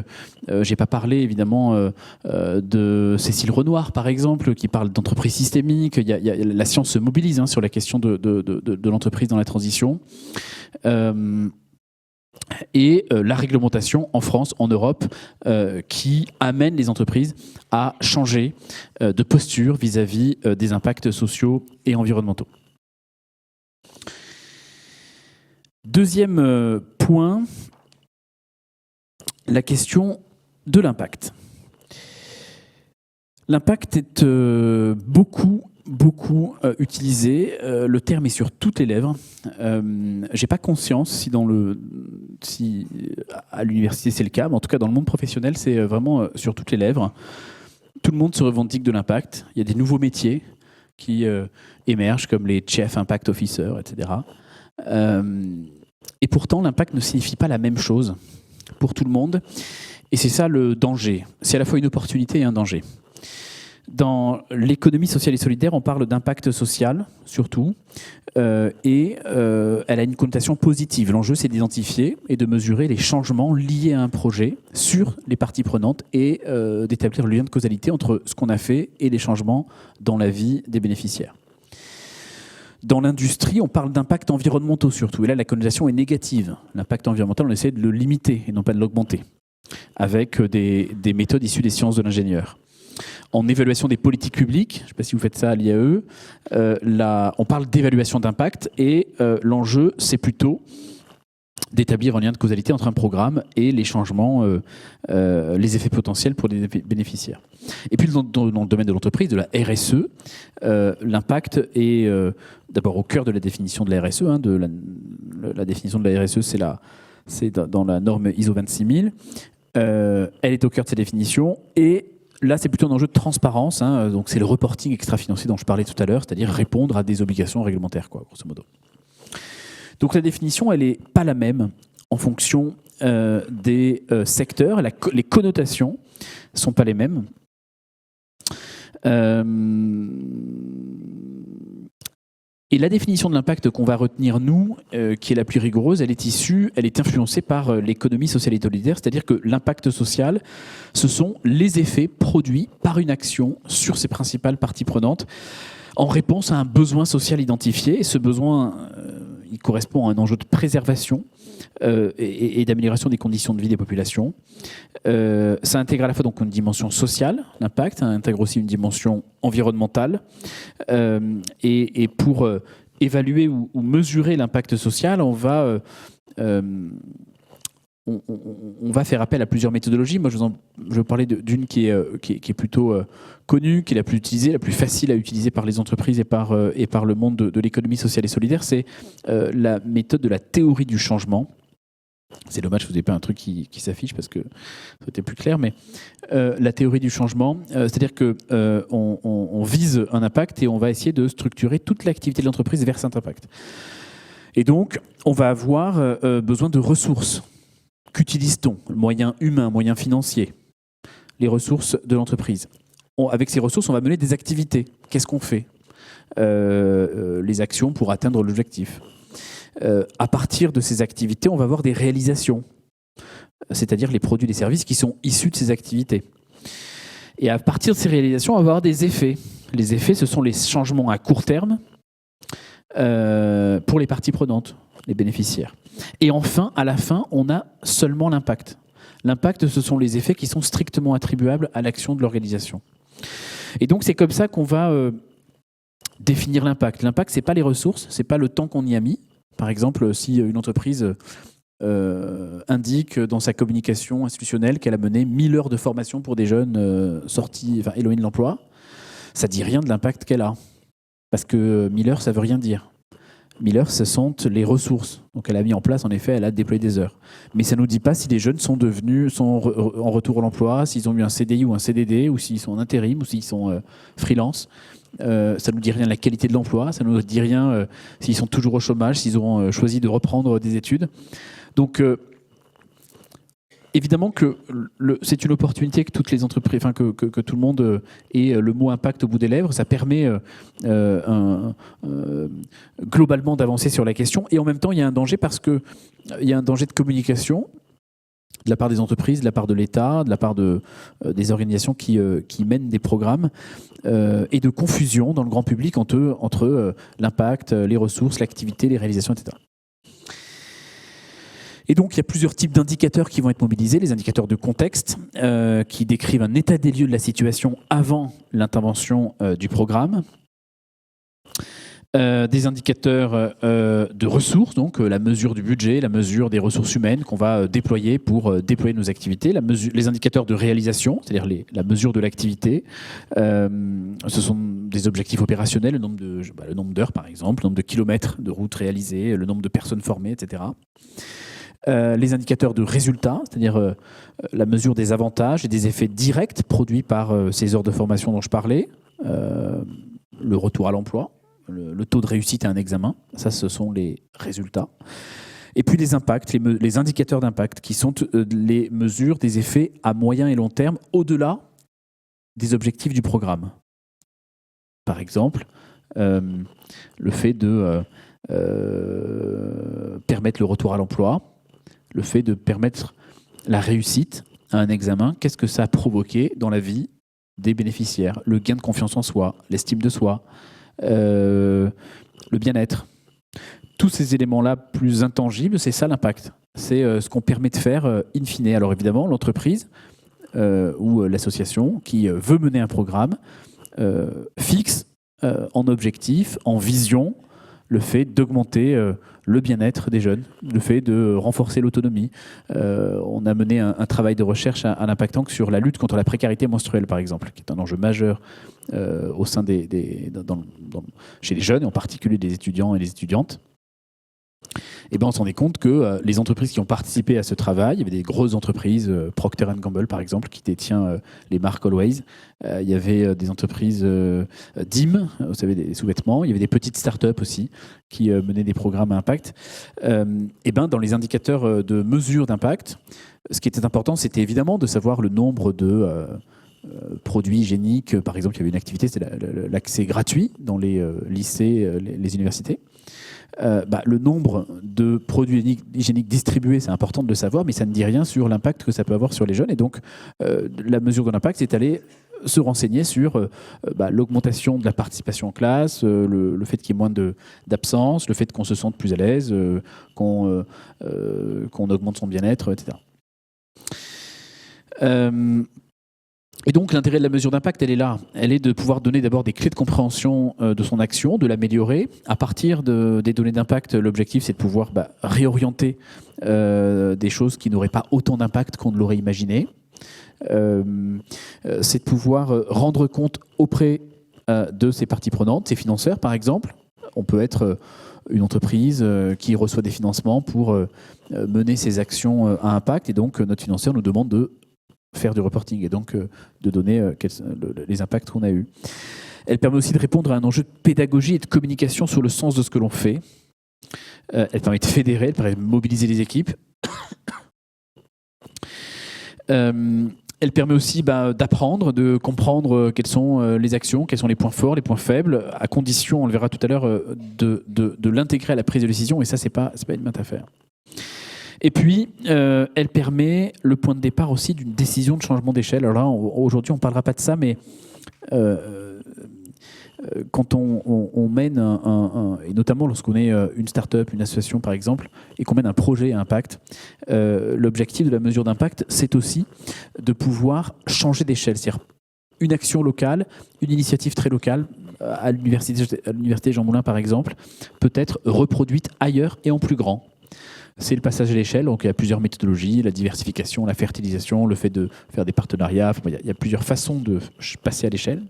Je n'ai pas parlé évidemment de Cécile Renoir, par exemple, qui parle d'entreprise systémique. La science se mobilise sur la question de l'entreprise dans la transition. Et la réglementation en France, en Europe, qui amène les entreprises à changer de posture vis-à-vis des impacts sociaux et environnementaux. Deuxième point, la question de l'impact. L'impact est beaucoup utilisé. Le terme est sur toutes les lèvres. J'ai pas conscience si à l'université c'est le cas, mais en tout cas dans le monde professionnel c'est vraiment sur toutes les lèvres. Tout le monde se revendique de l'impact. Il y a des nouveaux métiers qui émergent comme les Chief Impact Officer, etc. Et pourtant, l'impact ne signifie pas la même chose pour tout le monde. Et c'est ça le danger. C'est à la fois une opportunité et un danger. Dans l'économie sociale et solidaire, on parle d'impact social, surtout, et elle a une connotation positive. L'enjeu, c'est d'identifier et de mesurer les changements liés à un projet sur les parties prenantes et d'établir le lien de causalité entre ce qu'on a fait et les changements dans la vie des bénéficiaires. Dans l'industrie, on parle d'impact environnementaux surtout, et là, la connotation est négative. L'impact environnemental, on essaie de le limiter et non pas de l'augmenter, avec des méthodes issues des sciences de l'ingénieur. En évaluation des politiques publiques, je ne sais pas si vous faites ça à l'IAE, on parle d'évaluation d'impact et l'enjeu, c'est plutôt d'établir un lien de causalité entre un programme et les changements, les effets potentiels pour les bénéficiaires. Et puis dans le domaine de l'entreprise, de la RSE, l'impact est d'abord au cœur de la définition de la RSE. La définition de la RSE, c'est dans la norme ISO 26000. Elle est au cœur de ces définitions et là, c'est plutôt un enjeu de transparence. Donc, c'est le reporting extra-financier dont je parlais tout à l'heure, c'est-à-dire répondre à des obligations réglementaires, grosso modo. Donc, la définition, elle n'est pas la même en fonction des secteurs. Les connotations ne sont pas les mêmes. Et la définition de l'impact qu'on va retenir, nous, qui est la plus rigoureuse, elle est influencée par l'économie sociale et solidaire, c'est-à-dire que l'impact social, ce sont les effets produits par une action sur ses principales parties prenantes en réponse à un besoin social identifié. Et ce besoin, il correspond à un enjeu de préservation et d'amélioration des conditions de vie des populations. Ça intègre à la fois donc une dimension sociale, l'impact, ça intègre aussi une dimension environnementale. Et pour évaluer ou mesurer l'impact social, on va faire appel à plusieurs méthodologies. Moi, je vais vous parler d'une qui est plutôt connue, qui est la plus utilisée, la plus facile à utiliser par les entreprises et par le monde de l'économie sociale et solidaire. C'est la méthode de la théorie du changement. C'est dommage que vous n'ayez pas un truc qui s'affiche parce que c'était plus clair, mais la théorie du changement, c'est-à-dire qu'on vise un impact et on va essayer de structurer toute l'activité de l'entreprise vers cet impact. Et donc, on va avoir besoin de ressources. Qu'utilise-t-on ? Moyens humains, moyens financiers, les ressources de l'entreprise. Avec ces ressources, on va mener des activités. Qu'est-ce qu'on fait ? Les actions pour atteindre l'objectif. À partir de ces activités, on va avoir des réalisations, c'est-à-dire les produits et les services qui sont issus de ces activités. Et à partir de ces réalisations, on va avoir des effets. Les effets, ce sont les changements à court terme pour les parties prenantes, les bénéficiaires. Et enfin, à la fin, on a seulement l'impact. L'impact, ce sont les effets qui sont strictement attribuables à l'action de l'organisation. Et donc, c'est comme ça qu'on va définir l'impact. L'impact, ce n'est pas les ressources, ce n'est pas le temps qu'on y a mis. Par exemple, si une entreprise indique dans sa communication institutionnelle qu'elle a mené 1000 heures de formation pour des jeunes éloignés de l'emploi, ça ne dit rien de l'impact qu'elle a. Parce que 1000 heures, ça ne veut rien dire. 1000 heures, ce sont les ressources. Donc elle a mis en place, en effet, elle a déployé des heures. Mais ça ne nous dit pas si les jeunes sont en retour à l'emploi, s'ils ont eu un CDI ou un CDD, ou s'ils sont en intérim, ou s'ils sont freelance. Ça ne nous dit rien de la qualité de l'emploi, ça ne nous dit rien s'ils sont toujours au chômage, s'ils ont choisi de reprendre des études. Donc, évidemment que c'est une opportunité que toutes les entreprises, que tout le monde ait le mot impact au bout des lèvres. Ça permet globalement d'avancer sur la question. Et en même temps, il y a un danger parce qu'il y a un danger de communication de la part des entreprises, de la part de l'État, de la part des organisations qui mènent des programmes, et de confusion dans le grand public entre l'impact, les ressources, l'activité, les réalisations, etc. Et donc, il y a plusieurs types d'indicateurs qui vont être mobilisés. Les indicateurs de contexte, qui décrivent un état des lieux de la situation avant l'intervention du programme. Des indicateurs de ressources, donc la mesure du budget, la mesure des ressources humaines qu'on va déployer pour déployer nos activités, les indicateurs de réalisation, c'est-à-dire la mesure de l'activité. Ce sont des objectifs opérationnels, le nombre d'heures par exemple, le nombre de kilomètres de route réalisés, le nombre de personnes formées, etc. Les indicateurs de résultats, c'est-à-dire la mesure des avantages et des effets directs produits par ces heures de formation dont je parlais, le retour à l'emploi, le taux de réussite à un examen. Ça, ce sont les résultats. Et puis les impacts, les indicateurs d'impact, qui sont les mesures des effets à moyen et long terme au-delà des objectifs du programme. Par exemple, le fait de permettre le retour à l'emploi, le fait de permettre la réussite à un examen, qu'est-ce que ça a provoqué dans la vie des bénéficiaires? Le gain de confiance en soi, l'estime de soi, le bien-être. Tous ces éléments-là plus intangibles, c'est ça l'impact. C'est ce qu'on permet de faire in fine. Alors évidemment, l'entreprise ou l'association qui veut mener un programme fixe en objectif, en vision, le fait d'augmenter le bien-être des jeunes, le fait de renforcer l'autonomie. On a mené un travail de recherche à l'Impact Tank sur la lutte contre la précarité menstruelle, par exemple, qui est un enjeu majeur au sein chez les jeunes, et en particulier des étudiants et des étudiantes. Et ben on s'en est compte que les entreprises qui ont participé à ce travail, il y avait des grosses entreprises, Procter & Gamble par exemple, qui détient les marques Always. Il y avait des entreprises DIM, vous savez, des sous-vêtements. Il y avait des petites startups aussi qui menaient des programmes à impact. Et ben dans les indicateurs de mesure d'impact, ce qui était important, c'était évidemment de savoir le nombre de produits hygiéniques. Par exemple, il y avait une activité, c'était l'accès gratuit dans les lycées, les universités. Le nombre de produits hygiéniques distribués, c'est important de le savoir, mais ça ne dit rien sur l'impact que ça peut avoir sur les jeunes. Et donc, la mesure de l'impact, c'est aller se renseigner sur l'augmentation de la participation en classe, le fait qu'il y ait moins d'absence, le fait qu'on se sente plus à l'aise, qu'on augmente son bien-être, etc. Et donc l'intérêt de la mesure d'impact, elle est là. Elle est de pouvoir donner d'abord des clés de compréhension de son action, de l'améliorer. À partir des données d'impact, l'objectif c'est de pouvoir réorienter des choses qui n'auraient pas autant d'impact qu'on ne l'aurait imaginé. C'est de pouvoir rendre compte auprès de ses parties prenantes, ses financeurs par exemple. On peut être une entreprise qui reçoit des financements pour mener ses actions à impact, et donc notre financeur nous demande de faire du reporting et donc de donner les impacts qu'on a eus. Elle permet aussi de répondre à un enjeu de pédagogie et de communication sur le sens de ce que l'on fait. Elle permet de fédérer, elle permet de mobiliser les équipes. Elle permet aussi d'apprendre, de comprendre quelles sont les actions, quels sont les points forts, les points faibles, à condition, on le verra tout à l'heure, de l'intégrer à la prise de décision, et ça, c'est pas une mince affaire. Et puis, elle permet le point de départ aussi d'une décision de changement d'échelle. Alors là, aujourd'hui, on ne parlera pas de ça, mais quand on mène et notamment lorsqu'on est une start-up, une association par exemple, et qu'on mène un projet à impact, l'objectif de la mesure d'impact, c'est aussi de pouvoir changer d'échelle. C'est-à-dire une action locale, une initiative très locale, à l'université Jean Moulin par exemple, peut être reproduite ailleurs et en plus grand. C'est le passage à l'échelle, donc il y a plusieurs méthodologies, la diversification, la fertilisation, le fait de faire des partenariats, il y a plusieurs façons de passer à l'échelle,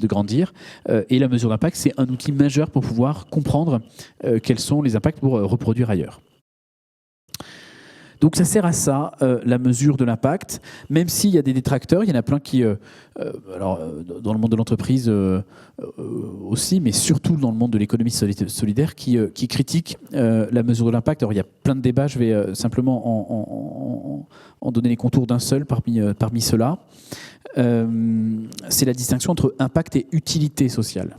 de grandir. Et la mesure d'impact, c'est un outil majeur pour pouvoir comprendre quels sont les impacts pour reproduire ailleurs. Donc ça sert à ça, la mesure de l'impact, même s'il y a des détracteurs, il y en a plein qui, dans le monde de l'entreprise aussi, mais surtout dans le monde de l'économie solidaire, qui critiquent la mesure de l'impact. Alors il y a plein de débats, je vais simplement en donner les contours d'un seul parmi ceux-là. C'est la distinction entre impact et utilité sociale.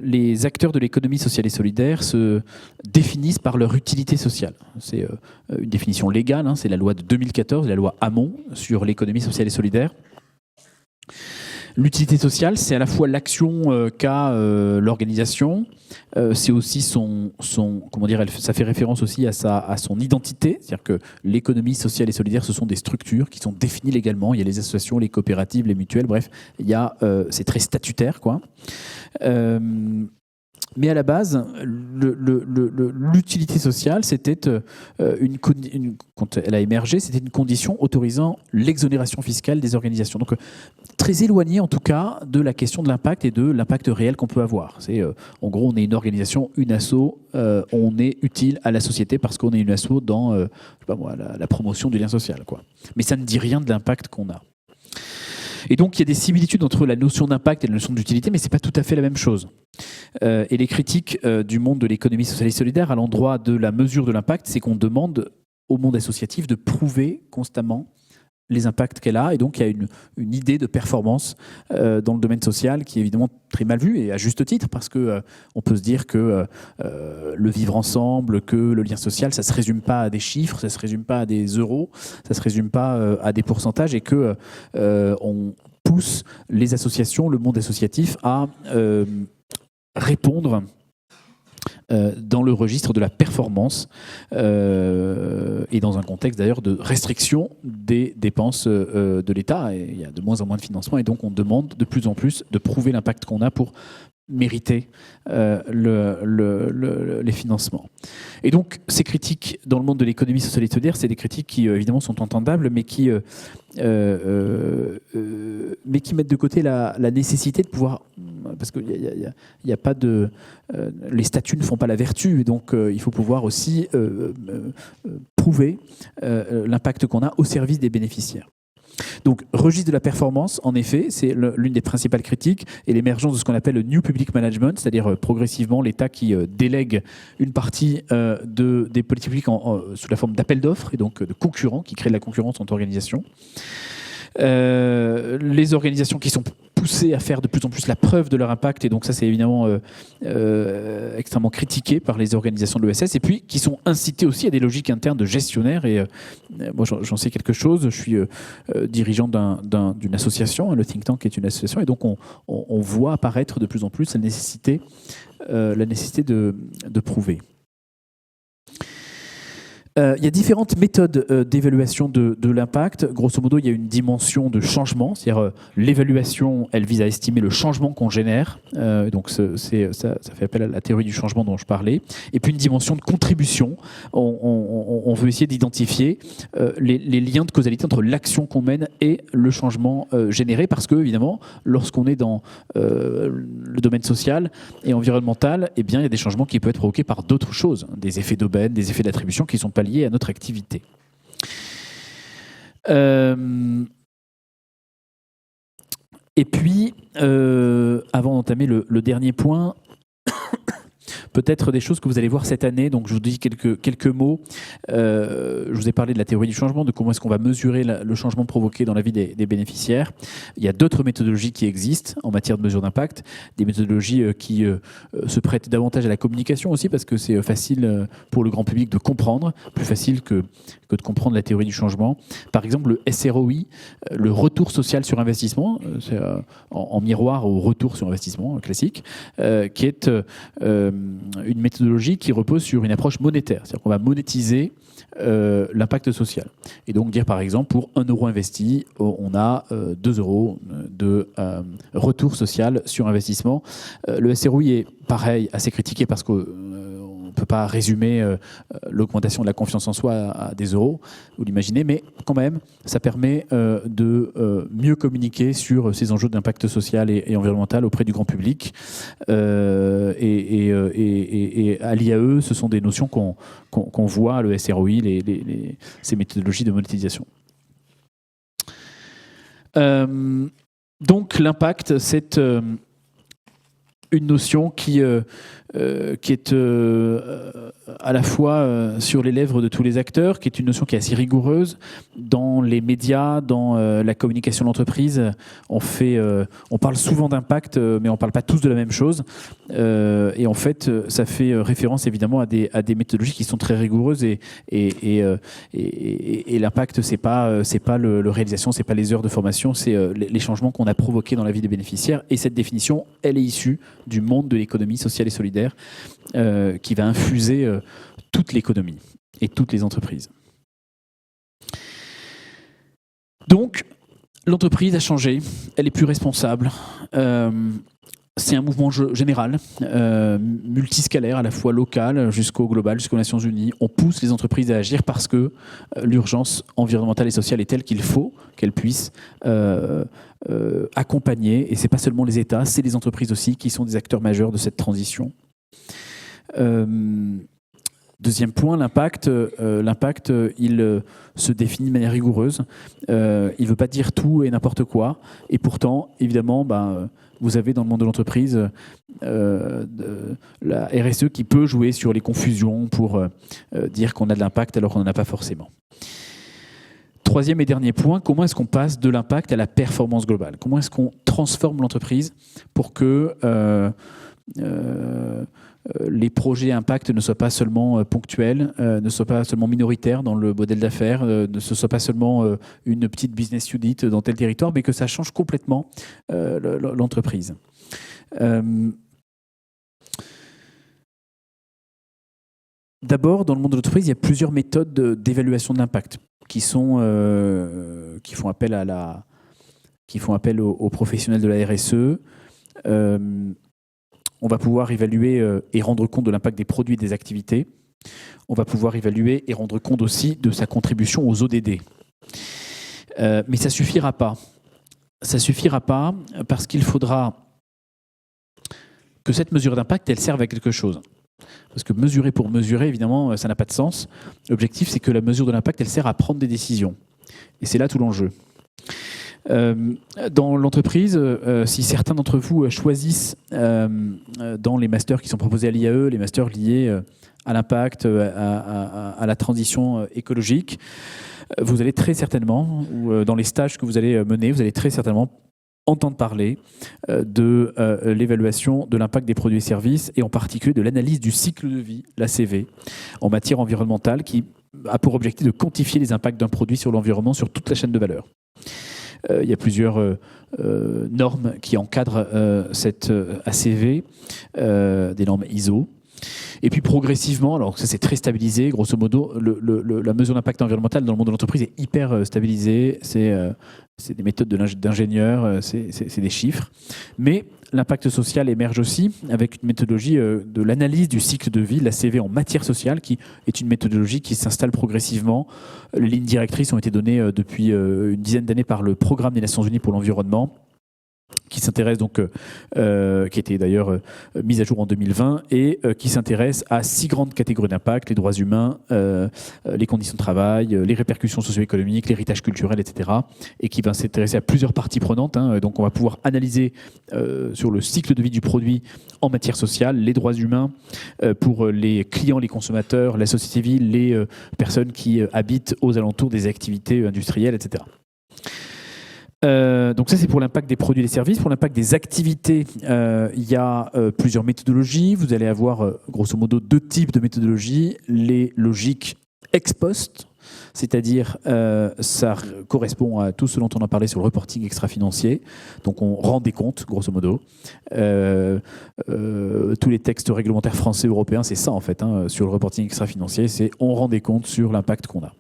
Les acteurs de l'économie sociale et solidaire se définissent par leur utilité sociale. C'est une définition légale, c'est la loi de 2014, la loi Hamon sur l'économie sociale et solidaire. L'utilité sociale, c'est à la fois l'action qu'a l'organisation, c'est aussi ça fait référence aussi à son identité, c'est-à-dire que l'économie sociale et solidaire, ce sont des structures qui sont définies légalement. Il y a les associations, les coopératives, les mutuelles, bref, c'est très statutaire, quoi. Mais à la base, l'utilité sociale, c'était quand elle a émergé, c'était une condition autorisant l'exonération fiscale des organisations. Donc très éloigné en tout cas de la question de l'impact et de l'impact réel qu'on peut avoir. En gros, on est une organisation, une asso, on est utile à la société parce qu'on est une asso dans la promotion du lien social, quoi. Mais ça ne dit rien de l'impact qu'on a. Et donc, il y a des similitudes entre la notion d'impact et la notion d'utilité, mais ce n'est pas tout à fait la même chose. Et les critiques du monde de l'économie sociale et solidaire à l'endroit de la mesure de l'impact, c'est qu'on demande au monde associatif de prouver constamment les impacts qu'elle a. Et donc, il y a une idée de performance dans le domaine social qui est évidemment très mal vue, et à juste titre, parce qu'on peut se dire que le vivre ensemble, que le lien social, ça ne se résume pas à des chiffres, ça ne se résume pas à des euros, ça ne se résume pas à des pourcentages, et que on pousse les associations, le monde associatif à répondre dans le registre de la performance et dans un contexte d'ailleurs de restriction des dépenses de l'État. Et il y a de moins en moins de financement, et donc on demande de plus en plus de prouver l'impact qu'on a pour mériter les financements. Et donc ces critiques dans le monde de l'économie sociale et solidaire, c'est des critiques qui évidemment sont entendables, mais qui mettent de côté la nécessité de pouvoir, parce qu'il n'y a pas de... les statuts ne font pas la vertu, et donc il faut pouvoir aussi prouver l'impact qu'on a au service des bénéficiaires. Donc, registre de la performance, en effet, c'est l'une des principales critiques, et l'émergence de ce qu'on appelle le New Public Management, c'est-à-dire progressivement l'État qui délègue une partie des politiques publiques sous la forme d'appels d'offres, et donc de concurrents, qui créent de la concurrence entre organisations. Les organisations qui sont poussées à faire de plus en plus la preuve de leur impact, et donc ça c'est évidemment extrêmement critiqué par les organisations de l'ESS, et puis qui sont incitées aussi à des logiques internes de gestionnaires. Et moi j'en sais quelque chose, je suis dirigeant d'une association, le think tank est une association, et donc on voit apparaître de plus en plus la nécessité de prouver. Il y a différentes méthodes d'évaluation de l'impact. Grosso modo, il y a une dimension de changement, c'est-à-dire l'évaluation, elle vise à estimer le changement qu'on génère. Donc ça fait appel à la théorie du changement dont je parlais. Et puis une dimension de contribution. On veut essayer d'identifier les liens de causalité entre l'action qu'on mène et le changement généré, parce que évidemment, lorsqu'on est dans le domaine social et environnemental, eh bien, il y a des changements qui peuvent être provoqués par d'autres choses, des effets d'aubaine, des effets d'attribution qui sont pas liés à notre activité. Et puis, avant d'entamer le dernier point, peut-être des choses que vous allez voir cette année. Donc, je vous dis quelques mots. Je vous ai parlé de la théorie du changement, de comment est-ce qu'on va mesurer le changement provoqué dans la vie des bénéficiaires. Il y a d'autres méthodologies qui existent en matière de mesure d'impact, des méthodologies qui se prêtent davantage à la communication aussi, parce que c'est facile pour le grand public de comprendre, plus facile que de comprendre la théorie du changement. Par exemple, le SROI, le retour social sur investissement, c'est en miroir au retour sur investissement classique, qui est une méthodologie qui repose sur une approche monétaire. C'est-à-dire qu'on va monétiser l'impact social. Et donc dire par exemple, pour 1 euro investi, on a 2 euros de retour social sur investissement. Le SROI est pareil, assez critiqué, parce qu'on ne peut pas résumer l'augmentation de la confiance en soi à des euros, vous l'imaginez, mais quand même, ça permet de mieux communiquer sur ces enjeux d'impact social et environnemental auprès du grand public. Et à l'IAE, ce sont des notions qu'on voit, le SROI, ces méthodologies de monétisation. Donc l'impact, c'est une notion qui est à la fois sur les lèvres de tous les acteurs, qui est une notion qui est assez rigoureuse. Dans les médias, dans la communication de l'entreprise, on parle souvent d'impact, mais on ne parle pas tous de la même chose. Et en fait, ça fait référence évidemment à des méthodologies qui sont très rigoureuses, et l'impact, c'est pas le réalisation, c'est pas les heures de formation, c'est les changements qu'on a provoqués dans la vie des bénéficiaires. Et cette définition, elle est issue du monde de l'économie sociale et solidaire, qui va infuser toute l'économie et toutes les entreprises. Donc, l'entreprise a changé, elle est plus responsable. C'est un mouvement général, multiscalaire, à la fois local jusqu'au global, jusqu'aux Nations Unies. On pousse les entreprises à agir parce que l'urgence environnementale et sociale est telle qu'il faut qu'elles puissent accompagner. Et ce n'est pas seulement les États, c'est les entreprises aussi qui sont des acteurs majeurs de cette transition. Deuxième point, l'impact, il se définit de manière rigoureuse. Il ne veut pas dire tout et n'importe quoi. Et pourtant, évidemment, vous avez dans le monde de l'entreprise la RSE qui peut jouer sur les confusions pour dire qu'on a de l'impact alors qu'on n'en a pas forcément. Troisième et dernier point, comment est-ce qu'on passe de l'impact à la performance globale? Comment est-ce qu'on transforme l'entreprise pour que les projets impact ne soient pas seulement ponctuels, ne soient pas seulement minoritaires dans le modèle d'affaires, ne soient pas seulement une petite business unit dans tel territoire, mais que ça change complètement l'entreprise. D'abord, dans le monde de l'entreprise, il y a plusieurs méthodes d'évaluation de l'impact qui font appel aux professionnels de la RSE. On va pouvoir évaluer et rendre compte de l'impact des produits et des activités. On va pouvoir évaluer et rendre compte aussi de sa contribution aux ODD. Mais ça ne suffira pas. Ça ne suffira pas parce qu'il faudra que cette mesure d'impact, elle serve à quelque chose. Parce que mesurer pour mesurer, évidemment, ça n'a pas de sens. L'objectif, c'est que la mesure de l'impact, elle sert à prendre des décisions. Et c'est là tout l'enjeu. Dans l'entreprise, si certains d'entre vous choisissent dans les masters qui sont proposés à l'IAE, les masters liés à l'impact, à la transition écologique, vous allez très certainement, ou dans les stages que vous allez mener, vous allez très certainement entendre parler de l'évaluation de l'impact des produits et services, et en particulier de l'analyse du cycle de vie, l'ACV, en matière environnementale, qui a pour objectif de quantifier les impacts d'un produit sur l'environnement sur toute la chaîne de valeur. Il y a plusieurs normes qui encadrent cette ACV, des normes ISO. Et puis progressivement, alors ça c'est très stabilisé, grosso modo, la mesure d'impact environnemental dans le monde de l'entreprise est hyper stabilisée, c'est des méthodes d'ingénieurs, c'est des chiffres. Mais l'impact social émerge aussi avec une méthodologie de l'analyse du cycle de vie, l'ACV en matière sociale, qui est une méthodologie qui s'installe progressivement. Les lignes directrices ont été données depuis une dizaine d'années par le Programme des Nations Unies pour l'environnement, qui s'intéresse donc, qui était d'ailleurs mise à jour en 2020 et qui s'intéresse à 6 grandes catégories d'impact: les droits humains, les conditions de travail, les répercussions socio-économiques, l'héritage culturel, etc. Et qui va s'intéresser à plusieurs parties prenantes. Donc on va pouvoir analyser sur le cycle de vie du produit en matière sociale, les droits humains pour les clients, les consommateurs, la société civile, les personnes qui habitent aux alentours des activités industrielles, etc. Donc ça c'est pour l'impact des produits et des services. Pour l'impact des activités, il y a plusieurs méthodologies. Vous allez avoir grosso modo 2 types de méthodologies. Les logiques ex post, c'est-à-dire ça correspond à tout ce dont on a parlé sur le reporting extra-financier. Donc on rend des comptes, grosso modo. Tous les textes réglementaires français, européens, c'est ça en fait, sur le reporting extra-financier, c'est on rend des comptes sur l'impact qu'on a.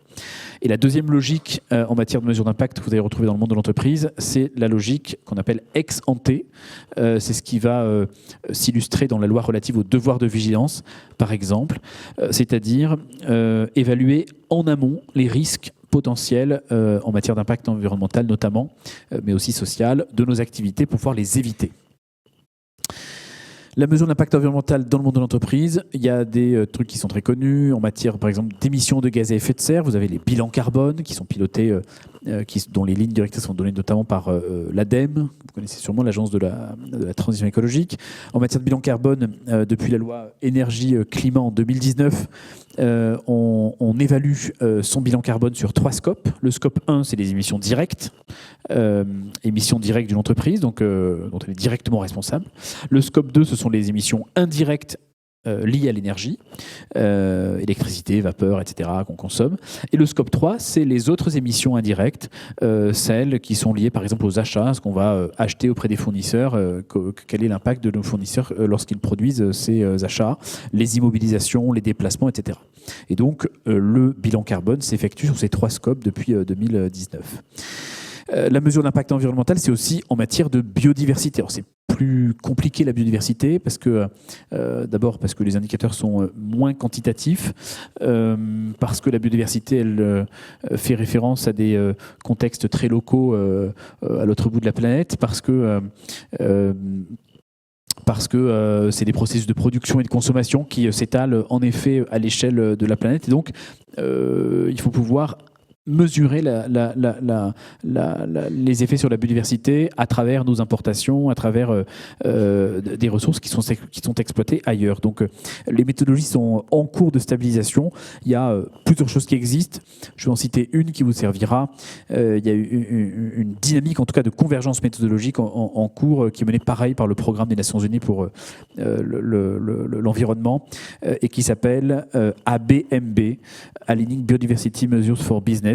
Et la deuxième logique en matière de mesure d'impact que vous allez retrouver dans le monde de l'entreprise, c'est la logique qu'on appelle ex ante. C'est ce qui va s'illustrer dans la loi relative au devoir de vigilance, par exemple, c'est-à-dire évaluer en amont les risques potentiels en matière d'impact environnemental notamment, mais aussi social, de nos activités pour pouvoir les éviter. La mesure d'impact environnemental dans le monde de l'entreprise, il y a des trucs qui sont très connus en matière, par exemple, d'émissions de gaz à effet de serre. Vous avez les bilans carbone qui sont pilotés, dont les lignes directrices sont données notamment par l'ADEME. Vous connaissez sûrement l'agence de la transition écologique. En matière de bilan carbone, depuis la loi énergie-climat en 2019, on évalue son bilan carbone sur 3 scopes. Le scope 1, c'est les émissions directes, émissions directes d'une entreprise, donc, dont elle est directement responsable. Le scope 2, ce sont les émissions indirectes liées à l'énergie, électricité, vapeur, etc., qu'on consomme. Et le scope 3, c'est les autres émissions indirectes, celles qui sont liées par exemple aux achats, ce qu'on va acheter auprès des fournisseurs, quel est l'impact de nos fournisseurs lorsqu'ils produisent ces achats, les immobilisations, les déplacements, etc. Et donc le bilan carbone s'effectue sur ces 3 scopes depuis 2019. La mesure d'impact environnemental, c'est aussi en matière de biodiversité. Alors, c'est plus compliqué la biodiversité, parce que d'abord parce que les indicateurs sont moins quantitatifs, parce que la biodiversité, elle fait référence à des contextes très locaux à l'autre bout de la planète, parce que parce que c'est des processus de production et de consommation qui s'étalent en effet à l'échelle de la planète. Et donc, il faut pouvoir mesurer les effets sur la biodiversité à travers nos importations, à travers des ressources qui sont exploitées ailleurs. Donc les méthodologies sont en cours de stabilisation. Il y a plusieurs choses qui existent. Je vais en citer une qui vous servira. Il y a une dynamique, en tout cas, de convergence méthodologique en cours qui est menée pareil par le programme des Nations Unies pour l'environnement et qui s'appelle ABMB, Aligning Biodiversity Measures for Business,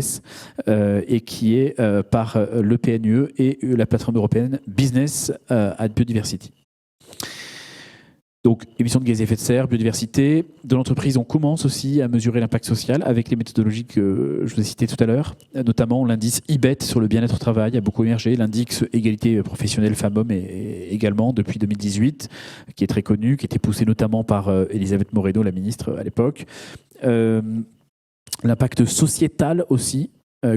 et qui est par le PNUE et la plateforme européenne Business at Biodiversity. Donc, émissions de gaz à effet de serre, biodiversité. De l'entreprise, on commence aussi à mesurer l'impact social avec les méthodologies que je vous ai citées tout à l'heure, notamment l'indice IBET sur le bien-être au travail a beaucoup émergé, l'indice égalité professionnelle femmes-hommes également depuis 2018, qui est très connu, qui était poussé notamment par Elisabeth Moreno, la ministre à l'époque. L'impact sociétal aussi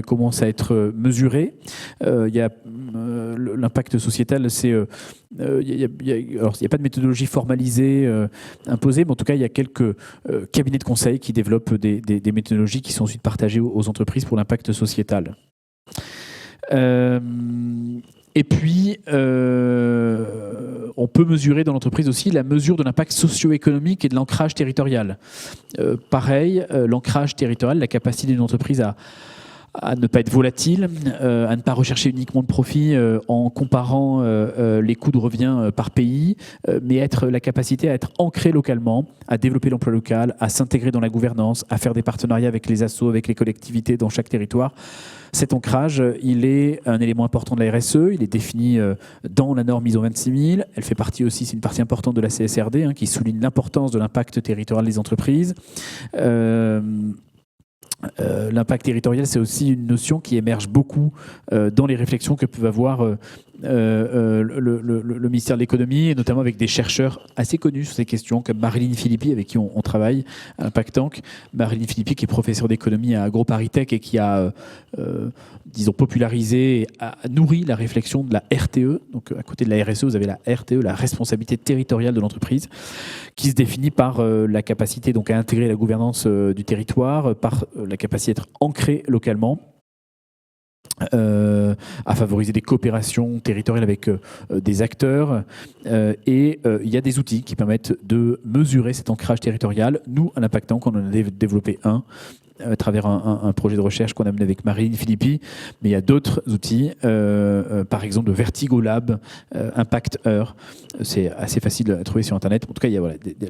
commence à être mesuré. L'impact sociétal, c'est alors il n'y a pas de méthodologie formalisée imposée, mais en tout cas il y a quelques cabinets de conseil qui développent des méthodologies qui sont ensuite partagées aux entreprises pour l'impact sociétal. Et puis, on peut mesurer dans l'entreprise aussi la mesure de l'impact socio-économique et de l'ancrage territorial. Pareil, l'ancrage territorial, la capacité d'une entreprise à ne pas être volatile, à ne pas rechercher uniquement le profit en comparant les coûts de revient par pays, mais la capacité à être ancré localement, à développer l'emploi local, à s'intégrer dans la gouvernance, à faire des partenariats avec les assos, avec les collectivités dans chaque territoire. Cet ancrage, il est un élément important de la RSE, il est défini dans la norme ISO 26000, elle fait partie aussi, c'est une partie importante de la CSRD, qui souligne l'importance de l'impact territorial des entreprises. L'impact territorial, c'est aussi une notion qui émerge beaucoup dans les réflexions que peuvent avoir le ministère de l'économie, et notamment avec des chercheurs assez connus sur ces questions, comme Marilyn Filippi, avec qui on travaille à Impact Tank. Marilyn Filippi, qui est professeure d'économie à AgroParisTech et qui a, disons, popularisé et a nourri la réflexion de la RTE. Donc, à côté de la RSE, vous avez la RTE, la responsabilité territoriale de l'entreprise, qui se définit par la capacité donc, à intégrer la gouvernance du territoire, par la capacité d'être ancré localement, à favoriser des coopérations territoriales avec des acteurs. Et il y a des outils qui permettent de mesurer cet ancrage territorial. Nous, à l'Impact Tank, on en a développé un à travers un projet de recherche qu'on a mené avec Marilyn Filippi, mais il y a d'autres outils, par exemple de Vertigo Lab, Impact Heure. C'est assez facile à trouver sur Internet. En tout cas,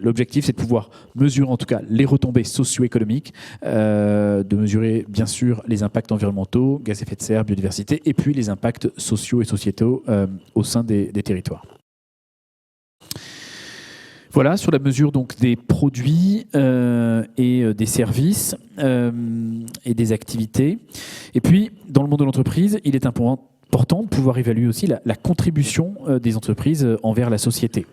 l'objectif, c'est de pouvoir mesurer en tout cas les retombées socio-économiques, de mesurer bien sûr les impacts environnementaux, gaz à effet de serre, biodiversité, et puis les impacts sociaux et sociétaux au sein des territoires. Voilà, sur la mesure donc, des produits et des services et des activités. Et puis, dans le monde de l'entreprise, il est important de pouvoir évaluer aussi la contribution des entreprises envers la société.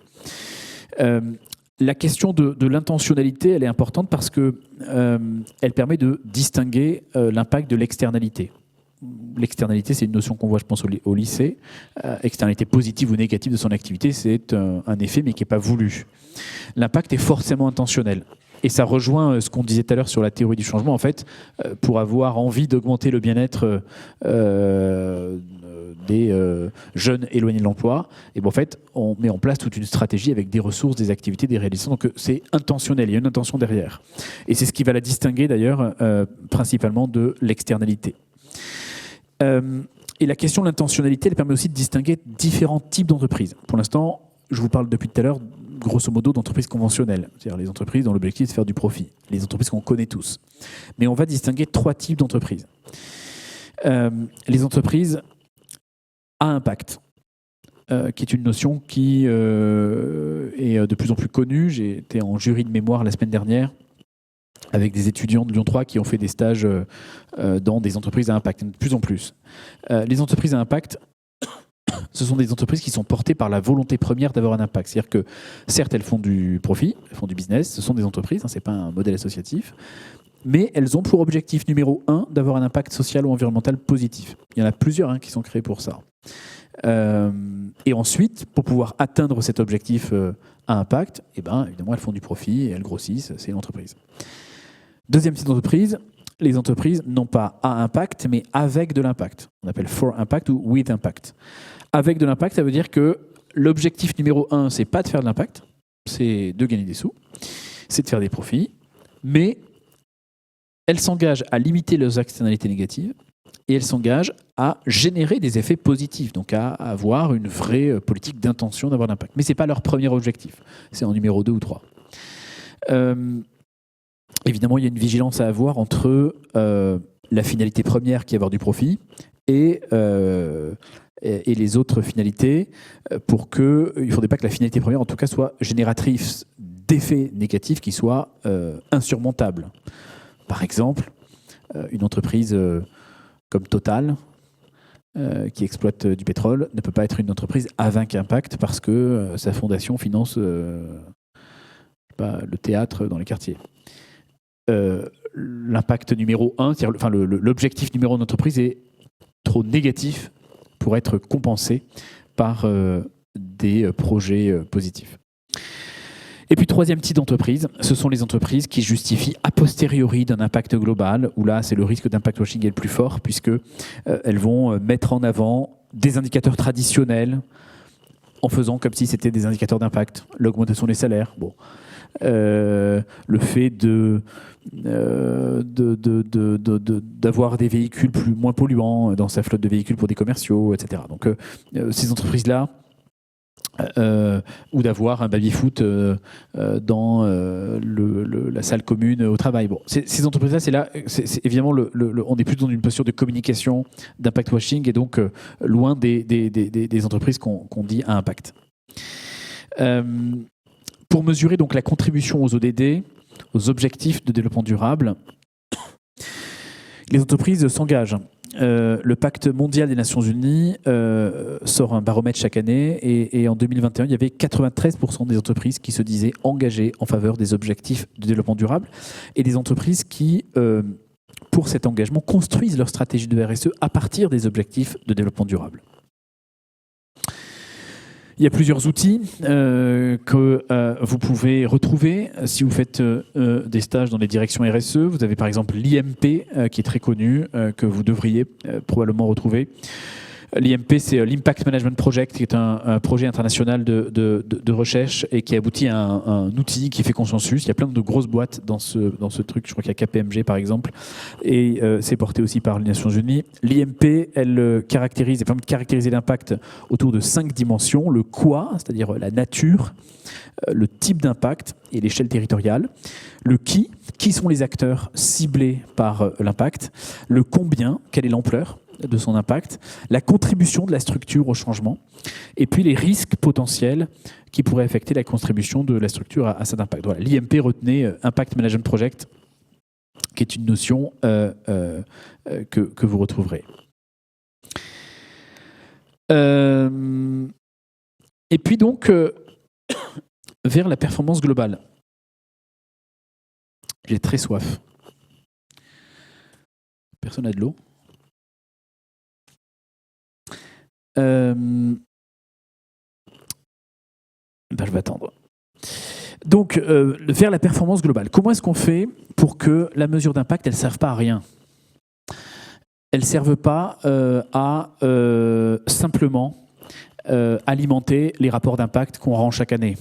La question de l'intentionnalité, elle est importante parce qu'elle permet de distinguer l'impact de l'externalité. L'externalité, c'est une notion qu'on voit, je pense, au lycée. Externalité positive ou négative de son activité, c'est un effet, mais qui n'est pas voulu. L'impact est forcément intentionnel. Et ça rejoint ce qu'on disait tout à l'heure sur la théorie du changement. En fait, pour avoir envie d'augmenter le bien-être des jeunes éloignés de l'emploi, et en fait, on met en place toute une stratégie avec des ressources, des activités, des réalisations. Donc c'est intentionnel, il y a une intention derrière. Et c'est ce qui va la distinguer d'ailleurs principalement de l'externalité. Et la question de l'intentionnalité, elle permet aussi de distinguer différents types d'entreprises. Pour l'instant, je vous parle depuis tout à l'heure, grosso modo, d'entreprises conventionnelles, c'est-à-dire les entreprises dont l'objectif est de faire du profit, les entreprises qu'on connaît tous. Mais on va distinguer 3 types d'entreprises. Les entreprises à impact, qui est une notion qui est de plus en plus connue. J'ai été en jury de mémoire la semaine dernière avec des étudiants de Lyon 3 qui ont fait des stages dans des entreprises à impact, de plus en plus. Les entreprises à impact, ce sont des entreprises qui sont portées par la volonté première d'avoir un impact. C'est-à-dire que, certes, elles font du profit, elles font du business, ce sont des entreprises, ce n'est pas un modèle associatif, mais elles ont pour objectif numéro 1 d'avoir un impact social ou environnemental positif. Il y en a plusieurs qui sont créés pour ça. Et ensuite, pour pouvoir atteindre cet objectif à impact, évidemment, elles font du profit et elles grossissent, c'est l'entreprise. Deuxième type d'entreprise, les entreprises non pas à impact, mais avec de l'impact. On appelle for impact ou with impact. Avec de l'impact, ça veut dire que l'objectif numéro 1, c'est pas de faire de l'impact, c'est de gagner des sous, c'est de faire des profits, mais elles s'engagent à limiter leurs externalités négatives et elles s'engagent à générer des effets positifs, donc à avoir une vraie politique d'intention d'avoir de l'impact. Mais ce n'est pas leur premier objectif, c'est en numéro 2 ou 3. Évidemment, il y a une vigilance à avoir entre la finalité première qui est avoir du profit et les autres finalités pour que, il ne faudrait pas que la finalité première en tout cas soit génératrice d'effets négatifs qui soient insurmontables. Par exemple, une entreprise comme Total, qui exploite du pétrole, ne peut pas être une entreprise avec impact parce que sa fondation finance le théâtre dans les quartiers. L'impact numéro 1, c'est-à-dire l'objectif numéro 1 de l'entreprise est trop négatif pour être compensé par des projets positifs. Et puis, troisième type d'entreprise, ce sont les entreprises qui justifient a posteriori d'un impact global, où là, c'est le risque d'impact washing est le plus fort, puisque elles vont mettre en avant des indicateurs traditionnels en faisant comme si c'était des indicateurs d'impact. L'augmentation des salaires, le fait d'avoir des véhicules moins polluants dans sa flotte de véhicules pour des commerciaux, etc. Donc, ces entreprises-là, ou d'avoir un baby-foot dans la salle commune au travail. Ces entreprises-là, c'est évidemment, on est plus dans une posture de communication, d'impact washing, et donc loin des entreprises qu'on dit à impact. Pour mesurer donc la contribution aux ODD, aux objectifs de développement durable, les entreprises s'engagent. Le Pacte mondial des Nations Unies sort un baromètre chaque année et en 2021, il y avait 93% des entreprises qui se disaient engagées en faveur des objectifs de développement durable et des entreprises qui, pour cet engagement, construisent leur stratégie de RSE à partir des objectifs de développement durable. Il y a plusieurs outils que vous pouvez retrouver si vous faites des stages dans les directions RSE. Vous avez par exemple l'IMP qui est très connu, que vous devriez probablement retrouver. L'IMP, c'est l'Impact Management Project, qui est un projet international de recherche et qui aboutit à un outil qui fait consensus. Il y a plein de grosses boîtes dans ce truc. Je crois qu'il y a KPMG, par exemple. Et c'est porté aussi par les Nations Unies. L'IMP, elle permet de caractériser l'impact autour de 5 dimensions. Le quoi, c'est-à-dire la nature, le type d'impact et l'échelle territoriale. Le qui sont les acteurs ciblés par l'impact. Le combien, quelle est l'ampleur de son impact, la contribution de la structure au changement, et puis les risques potentiels qui pourraient affecter la contribution de la structure à cet impact. Voilà, l'IMP retenait Impact Management Project, qui est une notion que vous retrouverez. Et puis donc, vers la performance globale. J'ai très soif. Personne n'a de l'eau ? Je vais attendre. Donc, vers la performance globale. Comment est-ce qu'on fait pour que la mesure d'impact, elle ne serve pas à rien ? Elle ne serve pas à simplement alimenter les rapports d'impact qu'on rend chaque année.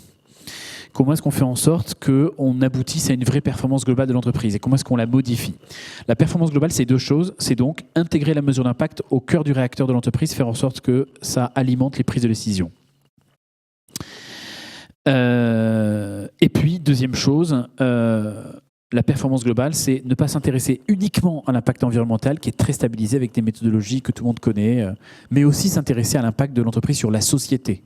Comment est-ce qu'on fait en sorte qu'on aboutisse à une vraie performance globale de l'entreprise et comment est-ce qu'on la modifie ? La performance globale, c'est 2 choses. C'est donc intégrer la mesure d'impact au cœur du réacteur de l'entreprise, faire en sorte que ça alimente les prises de décision. Et puis, deuxième chose, la performance globale, c'est ne pas s'intéresser uniquement à l'impact environnemental qui est très stabilisé avec des méthodologies que tout le monde connaît, mais aussi s'intéresser à l'impact de l'entreprise sur la société.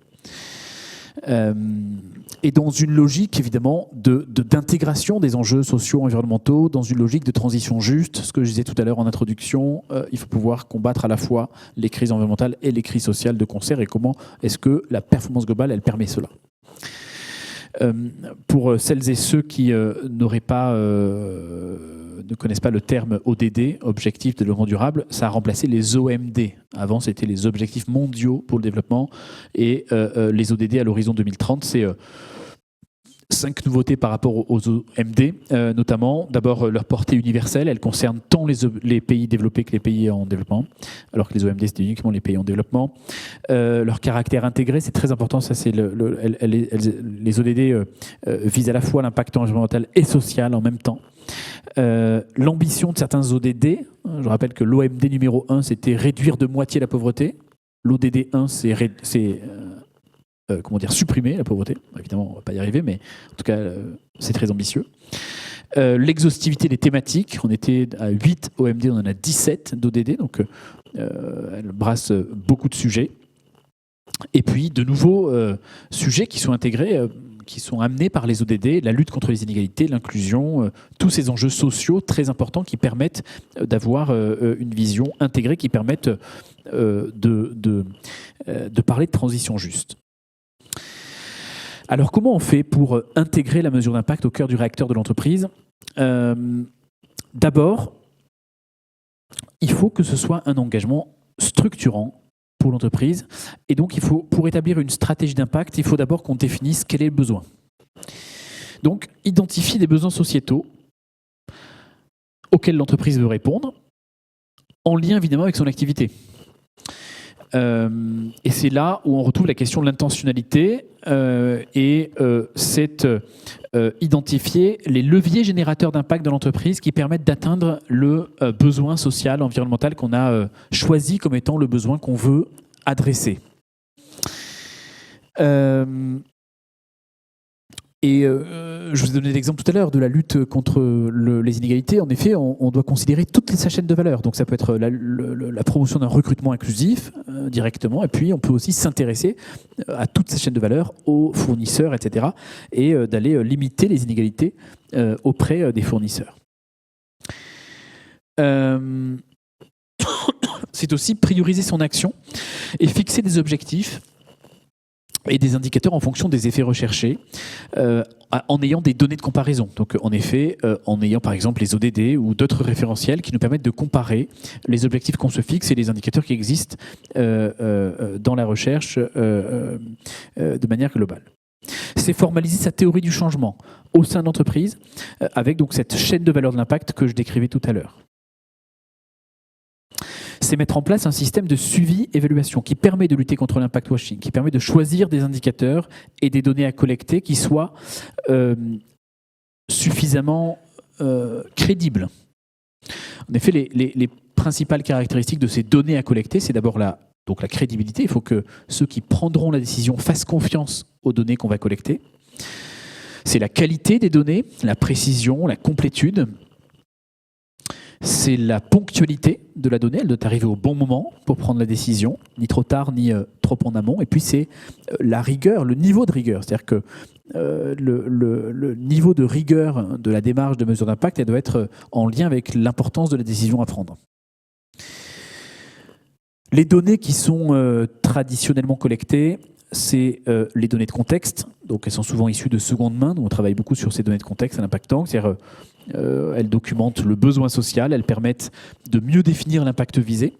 Et dans une logique évidemment d'intégration des enjeux sociaux environnementaux, dans une logique de transition juste, ce que je disais tout à l'heure en introduction, il faut pouvoir combattre à la fois les crises environnementales et les crises sociales de concert, et comment est-ce que la performance globale elle permet cela. Pour celles et ceux qui n'auraient pas ne connaissent pas le terme ODD, Objectif de développement durable, ça a remplacé les OMD. Avant, c'était les Objectifs mondiaux pour le développement. Et les ODD à l'horizon 2030, c'est 5 nouveautés par rapport aux OMD, notamment d'abord leur portée universelle. Elle concerne tant les pays développés que les pays en développement, alors que les OMD c'était uniquement les pays en développement. Leur caractère intégré, c'est très important. Ça, c'est les ODD visent à la fois l'impact environnemental et social en même temps. L'ambition de certains ODD, je rappelle que l'OMD numéro 1, c'était réduire de moitié la pauvreté. L'ODD 1, c'est supprimer la pauvreté. Évidemment, on ne va pas y arriver, mais en tout cas, c'est très ambitieux. L'exhaustivité des thématiques, on était à 8 OMD, on en a 17 d'ODD, donc elle brasse beaucoup de sujets. Et puis, de nouveaux sujets qui sont intégrés, qui sont amenés par les ODD, la lutte contre les inégalités, l'inclusion, tous ces enjeux sociaux très importants qui permettent d'avoir une vision intégrée, qui permettent de parler de transition juste. Alors, comment on fait pour intégrer la mesure d'impact au cœur du réacteur de l'entreprise ? D'abord, il faut que ce soit un engagement structurant pour l'entreprise. Et donc, pour établir une stratégie d'impact, il faut d'abord qu'on définisse quel est le besoin. Donc, identifier des besoins sociétaux auxquels l'entreprise veut répondre, en lien évidemment avec son activité. Et c'est là où on retrouve la question de l'intentionnalité c'est identifier les leviers générateurs d'impact de l'entreprise qui permettent d'atteindre le besoin social, environnemental qu'on a choisi comme étant le besoin qu'on veut adresser. Je vous ai donné l'exemple tout à l'heure de la lutte contre les inégalités. En effet, on doit considérer toute sa chaîne de valeur. Donc ça peut être la promotion d'un recrutement inclusif directement, et puis on peut aussi s'intéresser à toute sa chaîne de valeur, aux fournisseurs, etc. et d'aller limiter les inégalités auprès des fournisseurs. C'est aussi prioriser son action et fixer des objectifs et des indicateurs en fonction des effets recherchés, en ayant des données de comparaison. Donc, en effet, en ayant par exemple les ODD ou d'autres référentiels qui nous permettent de comparer les objectifs qu'on se fixe et les indicateurs qui existent dans la recherche de manière globale. C'est formaliser sa théorie du changement au sein de l'entreprise, avec donc cette chaîne de valeur de l'impact que je décrivais tout à l'heure. C'est mettre en place un système de suivi-évaluation qui permet de lutter contre l'impact washing, qui permet de choisir des indicateurs et des données à collecter qui soient suffisamment crédibles. En effet, les principales caractéristiques de ces données à collecter, c'est d'abord la crédibilité. Il faut que ceux qui prendront la décision fassent confiance aux données qu'on va collecter. C'est la qualité des données, la précision, la complétude. C'est la ponctualité de la donnée, elle doit arriver au bon moment pour prendre la décision, ni trop tard, ni trop en amont. Et puis c'est la rigueur, le niveau de rigueur. C'est-à-dire que le niveau de rigueur de la démarche de mesure d'impact, elle doit être en lien avec l'importance de la décision à prendre. Les données qui sont traditionnellement collectées, c'est les données de contexte. Donc elles sont souvent issues de seconde main. Donc on travaille beaucoup sur ces données de contexte à l'impact tank. C'est-à-dire elles documentent le besoin social, elles permettent de mieux définir l'impact visé.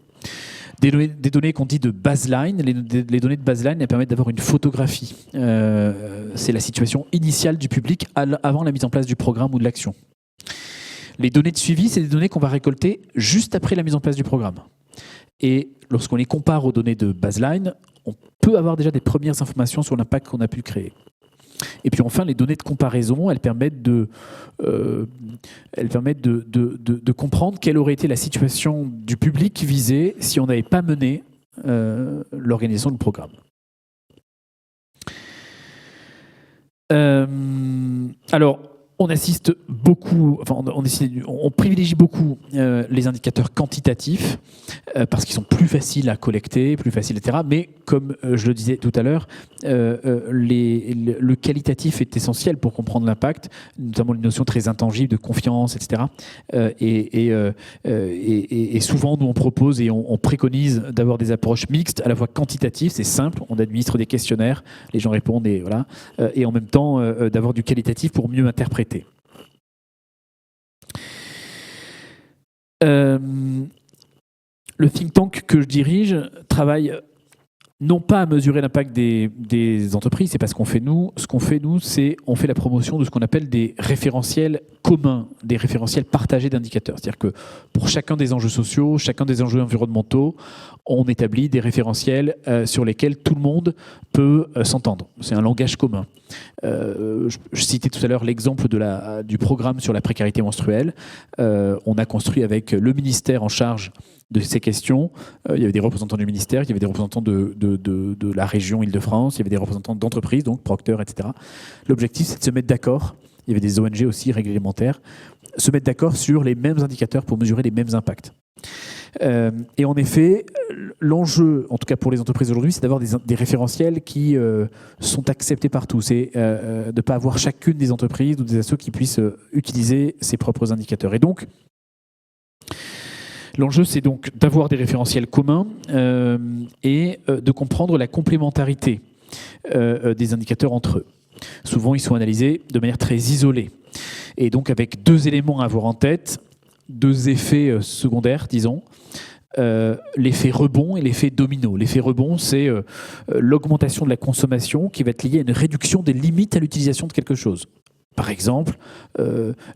Des données qu'on dit de baseline, les données de baseline, elles permettent d'avoir une photographie. C'est la situation initiale du public avant la mise en place du programme ou de l'action. Les données de suivi, c'est des données qu'on va récolter juste après la mise en place du programme. Et lorsqu'on les compare aux données de baseline, on peut avoir déjà des premières informations sur l'impact qu'on a pu créer. Et puis enfin, les données de comparaison, elles permettent de comprendre quelle aurait été la situation du public visé si on n'avait pas mené l'organisation du programme. Alors, on assiste beaucoup, on privilégie beaucoup les indicateurs quantitatifs parce qu'ils sont plus faciles à collecter, plus faciles, etc. Mais comme je le disais tout à l'heure, le qualitatif est essentiel pour comprendre l'impact, notamment une notion très intangible de confiance, etc. Et souvent, nous, on propose et on préconise d'avoir des approches mixtes, à la fois quantitatives, c'est simple, on administre des questionnaires, les gens répondent, et voilà, et en même temps, d'avoir du qualitatif pour mieux interpréter. Le think tank que je dirige travaille non pas à mesurer l'impact des entreprises, c'est pas ce qu'on fait nous. Ce qu'on fait nous, c'est on fait la promotion de ce qu'on appelle des référentiels communs, des référentiels partagés d'indicateurs. C'est-à-dire que pour chacun des enjeux sociaux, chacun des enjeux environnementaux, on établit des référentiels sur lesquels tout le monde peut s'entendre. C'est un langage commun. Je citais tout à l'heure l'exemple du programme sur la précarité menstruelle. On a construit avec le ministère en charge de ces questions. Il y avait des représentants du ministère, il y avait des représentants de la région Île-de-France, il y avait des représentants d'entreprises, donc Procter, etc. L'objectif, c'est de se mettre d'accord. Il y avait des ONG aussi réglementaires, se mettre d'accord sur les mêmes indicateurs pour mesurer les mêmes impacts. Et en effet, l'enjeu, en tout cas pour les entreprises aujourd'hui, c'est d'avoir des référentiels qui sont acceptés par tous et de ne pas avoir chacune des entreprises ou des assos qui puissent utiliser ses propres indicateurs. Et donc, l'enjeu, c'est donc d'avoir des référentiels communs et de comprendre la complémentarité des indicateurs entre eux. Souvent, ils sont analysés de manière très isolée. Et donc, avec deux éléments à avoir en tête, deux effets secondaires, disons, l'effet rebond et l'effet domino. L'effet rebond, c'est l'augmentation de la consommation qui va être liée à une réduction des limites à l'utilisation de quelque chose. Par exemple,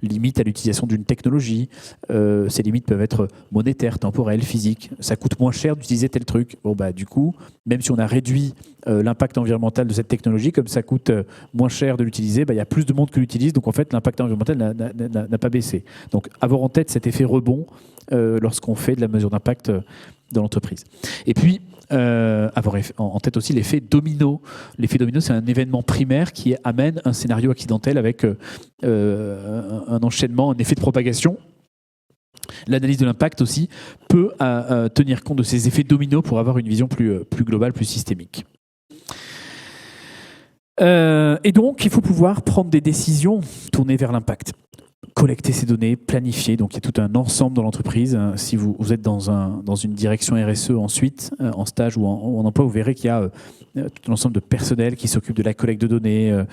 limite à l'utilisation d'une technologie. Ces limites peuvent être monétaires, temporelles, physiques. Ça coûte moins cher d'utiliser tel truc. Bon, bah, du coup, même si on a réduit l'impact environnemental de cette technologie, comme ça coûte moins cher de l'utiliser, bah, y a plus de monde qui l'utilise. Donc en fait, l'impact environnemental n'a pas baissé. Donc avoir en tête cet effet rebond lorsqu'on fait de la mesure d'impact dans l'entreprise. Et puis, avoir en tête aussi l'effet domino. L'effet domino, c'est un événement primaire qui amène un scénario accidentel avec un enchaînement, un effet de propagation. L'analyse de l'impact aussi peut tenir compte de ces effets domino pour avoir une vision plus globale, plus systémique. Et donc, il faut pouvoir prendre des décisions tournées vers l'impact. Collecter ces données, planifier. Donc, il y a tout un ensemble dans l'entreprise. Si vous êtes dans une direction RSE ensuite, en stage ou en emploi, vous verrez qu'il y a tout un ensemble de personnel qui s'occupe de la collecte de données,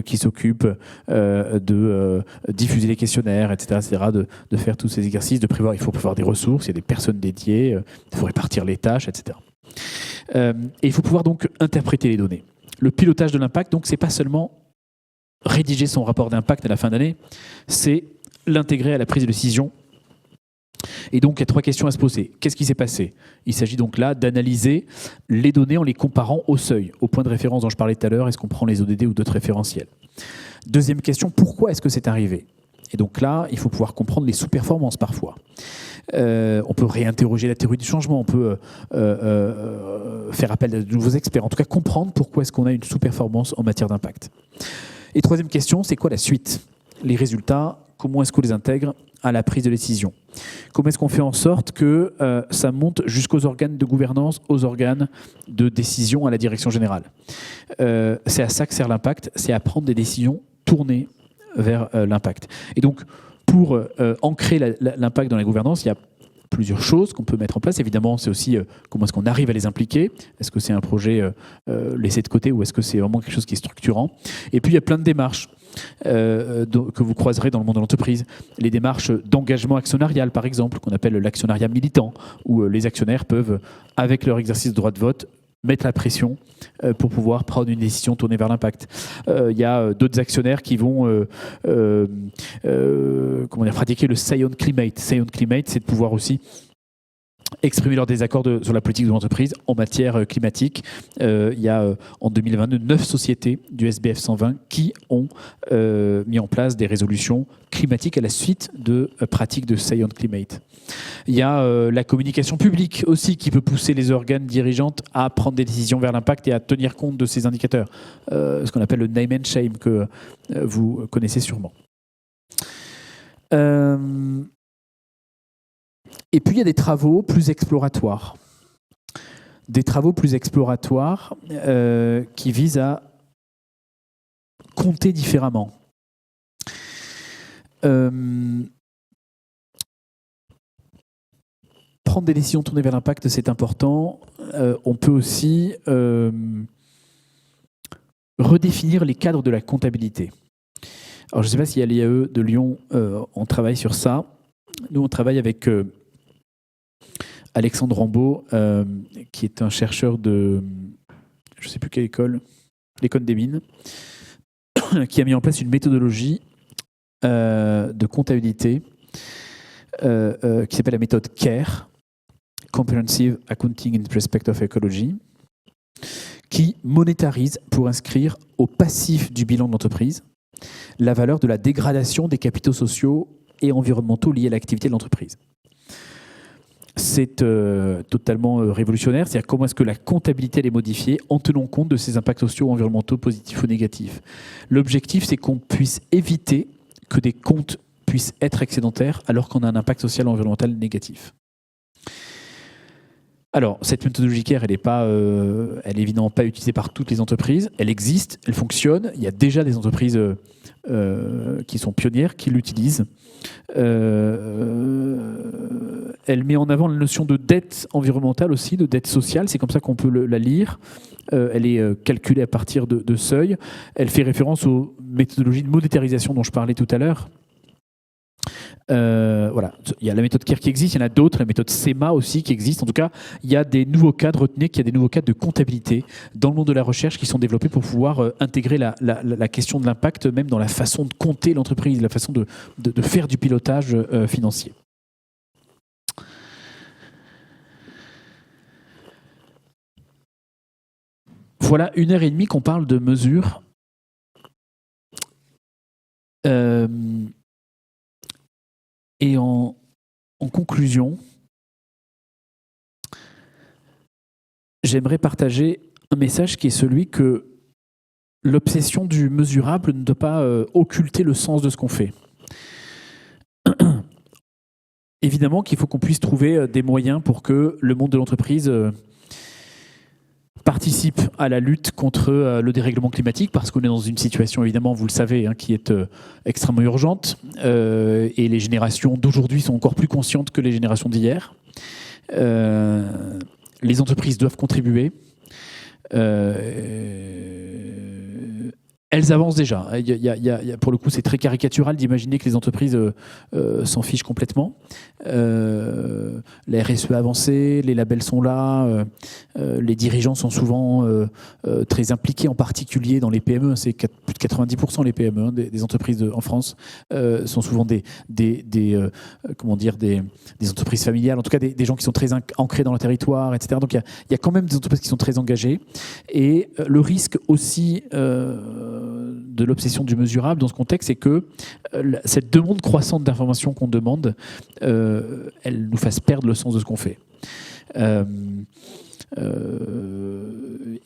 qui s'occupe de diffuser les questionnaires, etc., de faire tous ces exercices, de prévoir. Il faut prévoir des ressources, il y a des personnes dédiées, il faut répartir les tâches, etc. Et il faut pouvoir donc interpréter les données. Le pilotage de l'impact, donc, c'est pas seulement rédiger son rapport d'impact à la fin d'année, c'est l'intégrer à la prise de décision. Et donc, il y a trois questions à se poser. Qu'est-ce qui s'est passé ? Il s'agit donc là d'analyser les données en les comparant au seuil, au point de référence dont je parlais tout à l'heure. Est-ce qu'on prend les ODD ou d'autres référentiels ? Deuxième question, pourquoi est-ce que c'est arrivé ? Et donc là, il faut pouvoir comprendre les sous-performances parfois. On peut réinterroger la théorie du changement, on peut faire appel à de nouveaux experts. En tout cas, comprendre pourquoi est-ce qu'on a une sous-performance en matière d'impact. Et troisième question, c'est quoi la suite ? Les résultats, comment est-ce qu'on les intègre à la prise de décision ? Comment est-ce qu'on fait en sorte que ça monte jusqu'aux organes de gouvernance, aux organes de décision à la direction générale ? C'est à ça que sert l'impact, c'est à prendre des décisions tournées vers l'impact. Et donc, pour ancrer l'impact dans la gouvernance, il y a plusieurs choses qu'on peut mettre en place. Évidemment, c'est aussi comment est-ce qu'on arrive à les impliquer. Est-ce que c'est un projet laissé de côté ou est-ce que c'est vraiment quelque chose qui est structurant ? Et puis, il y a plein de démarches que vous croiserez dans le monde de l'entreprise. Les démarches d'engagement actionnarial, par exemple, qu'on appelle l'actionnariat militant, où les actionnaires peuvent, avec leur exercice de droit de vote, mettre la pression pour pouvoir prendre une décision tournée vers l'impact. Il y a d'autres actionnaires qui vont pratiquer le Say on Climate. Say on Climate, c'est de pouvoir aussi exprimer leur désaccord sur la politique de l'entreprise en matière climatique. Il y a en 2022 9 sociétés du SBF 120 qui ont mis en place des résolutions climatiques à la suite de pratiques de Say on Climate. Il y a la communication publique aussi qui peut pousser les organes dirigeants à prendre des décisions vers l'impact et à tenir compte de ces indicateurs. Ce qu'on appelle le name and shame que vous connaissez sûrement. Et puis, il y a des travaux plus exploratoires. Des travaux plus exploratoires qui visent à compter différemment. Prendre des décisions tournées vers l'impact, c'est important. On peut aussi redéfinir les cadres de la comptabilité. Alors, je ne sais pas si à l'IAE de Lyon, on travaille sur ça. Nous, on travaille avec Alexandre Rambaud, qui est un chercheur de, je ne sais plus quelle école, l'école des mines, qui a mis en place une méthodologie de comptabilité qui s'appelle la méthode CARE, Comprehensive Accounting in Respect of Ecology, qui monétarise pour inscrire au passif du bilan de l'entreprise la valeur de la dégradation des capitaux sociaux et environnementaux liés à l'activité de l'entreprise. C'est totalement révolutionnaire, c'est-à-dire comment est-ce que la comptabilité elle est modifiée en tenant compte de ces impacts sociaux ou environnementaux positifs ou négatifs. L'objectif, c'est qu'on puisse éviter que des comptes puissent être excédentaires alors qu'on a un impact social ou environnemental négatif. Alors, cette méthodologie CARE, elle est évidemment pas utilisée par toutes les entreprises. Elle existe, elle fonctionne. Il y a déjà des entreprises qui sont pionnières, qui l'utilisent. Elle met en avant la notion de dette environnementale aussi, de dette sociale. C'est comme ça qu'on peut la lire. Elle est calculée à partir de seuils. Elle fait référence aux méthodologies de monétarisation dont je parlais tout à l'heure. Voilà. Il y a la méthode CARE qui existe, il y en a d'autres, la méthode SEMA aussi qui existe. En tout cas, il y a des nouveaux cadres, retenez qu'il y a des nouveaux cadres de comptabilité dans le monde de la recherche qui sont développés pour pouvoir intégrer la question de l'impact même dans la façon de compter l'entreprise, la façon de faire du pilotage financier. Voilà 1h30 qu'on parle de mesures. Et en conclusion, j'aimerais partager un message qui est celui que l'obsession du mesurable ne doit pas occulter le sens de ce qu'on fait. Évidemment qu'il faut qu'on puisse trouver des moyens pour que le monde de l'entreprise participe à la lutte contre le dérèglement climatique, parce qu'on est dans une situation, évidemment, vous le savez, qui est extrêmement urgente, et les générations d'aujourd'hui sont encore plus conscientes que les générations d'hier. Les entreprises doivent contribuer. Elles avancent déjà. Pour le coup, c'est très caricatural d'imaginer que les entreprises s'en fichent complètement. La RSE a avancé, les labels sont là, les dirigeants sont souvent très impliqués, en particulier dans les PME. C'est plus de 90% les PME des entreprises en France sont souvent des entreprises familiales, en tout cas des gens qui sont très ancrés dans le territoire, etc. Donc il y a quand même des entreprises qui sont très engagées. Et le risque aussi de l'obsession du mesurable dans ce contexte, c'est que cette demande croissante d'informations qu'on demande, elle nous fasse perdre le sens de ce qu'on fait.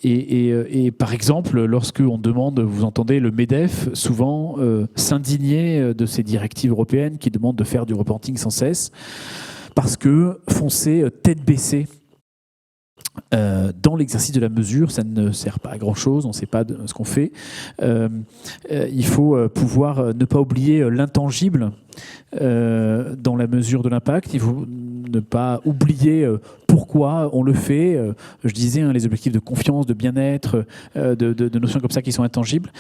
Et par exemple, lorsque on demande, vous entendez le MEDEF souvent s'indigner de ces directives européennes qui demandent de faire du reporting sans cesse, parce que foncer tête baissée dans l'exercice de la mesure, ça ne sert pas à grand-chose, on ne sait pas ce qu'on fait. Il faut pouvoir ne pas oublier l'intangible dans la mesure de l'impact. Il faut ne pas oublier pourquoi on le fait. Je disais, les objectifs de confiance, de bien-être, de notions comme ça qui sont intangibles.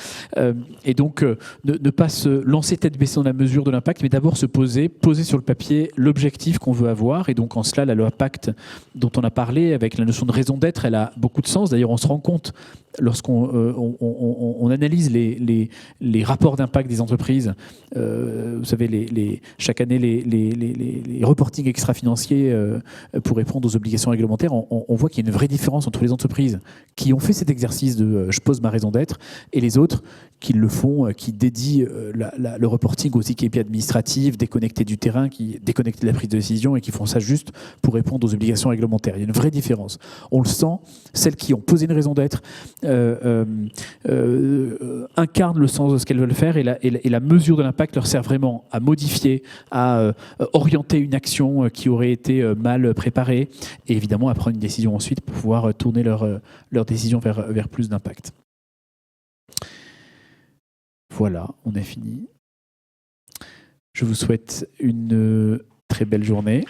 Et donc, ne pas se lancer tête baissée dans la mesure de l'impact, mais d'abord se poser sur le papier l'objectif qu'on veut avoir. Et donc, en cela, la loi Pacte dont on a parlé, avec la notion de raison d'être, elle a beaucoup de sens. D'ailleurs, on se rend compte, lorsqu'on on analyse les rapports d'impact des entreprises, vous savez, chaque année, les reportings extra-financiers pour répondre aux obligations réglementaires, on voit qu'il y a une vraie différence entre les entreprises qui ont fait cet exercice de je pose ma raison d'être et les autres qui le font, qui dédient le reporting aux équipes administratives, déconnectées du terrain, qui déconnectées de la prise de décision et qui font ça juste pour répondre aux obligations réglementaires. Il y a une vraie différence. On le sent, celles qui ont posé une raison d'être incarnent le sens de ce qu'elles veulent faire, et la mesure de l'impact leur sert vraiment à modifier, à orienter une action qui aurait été mal préparée, et évidemment à prendre une décision ensuite pour pouvoir tourner leur décision vers plus d'impact. Voilà, on a fini. Je vous souhaite une très belle journée.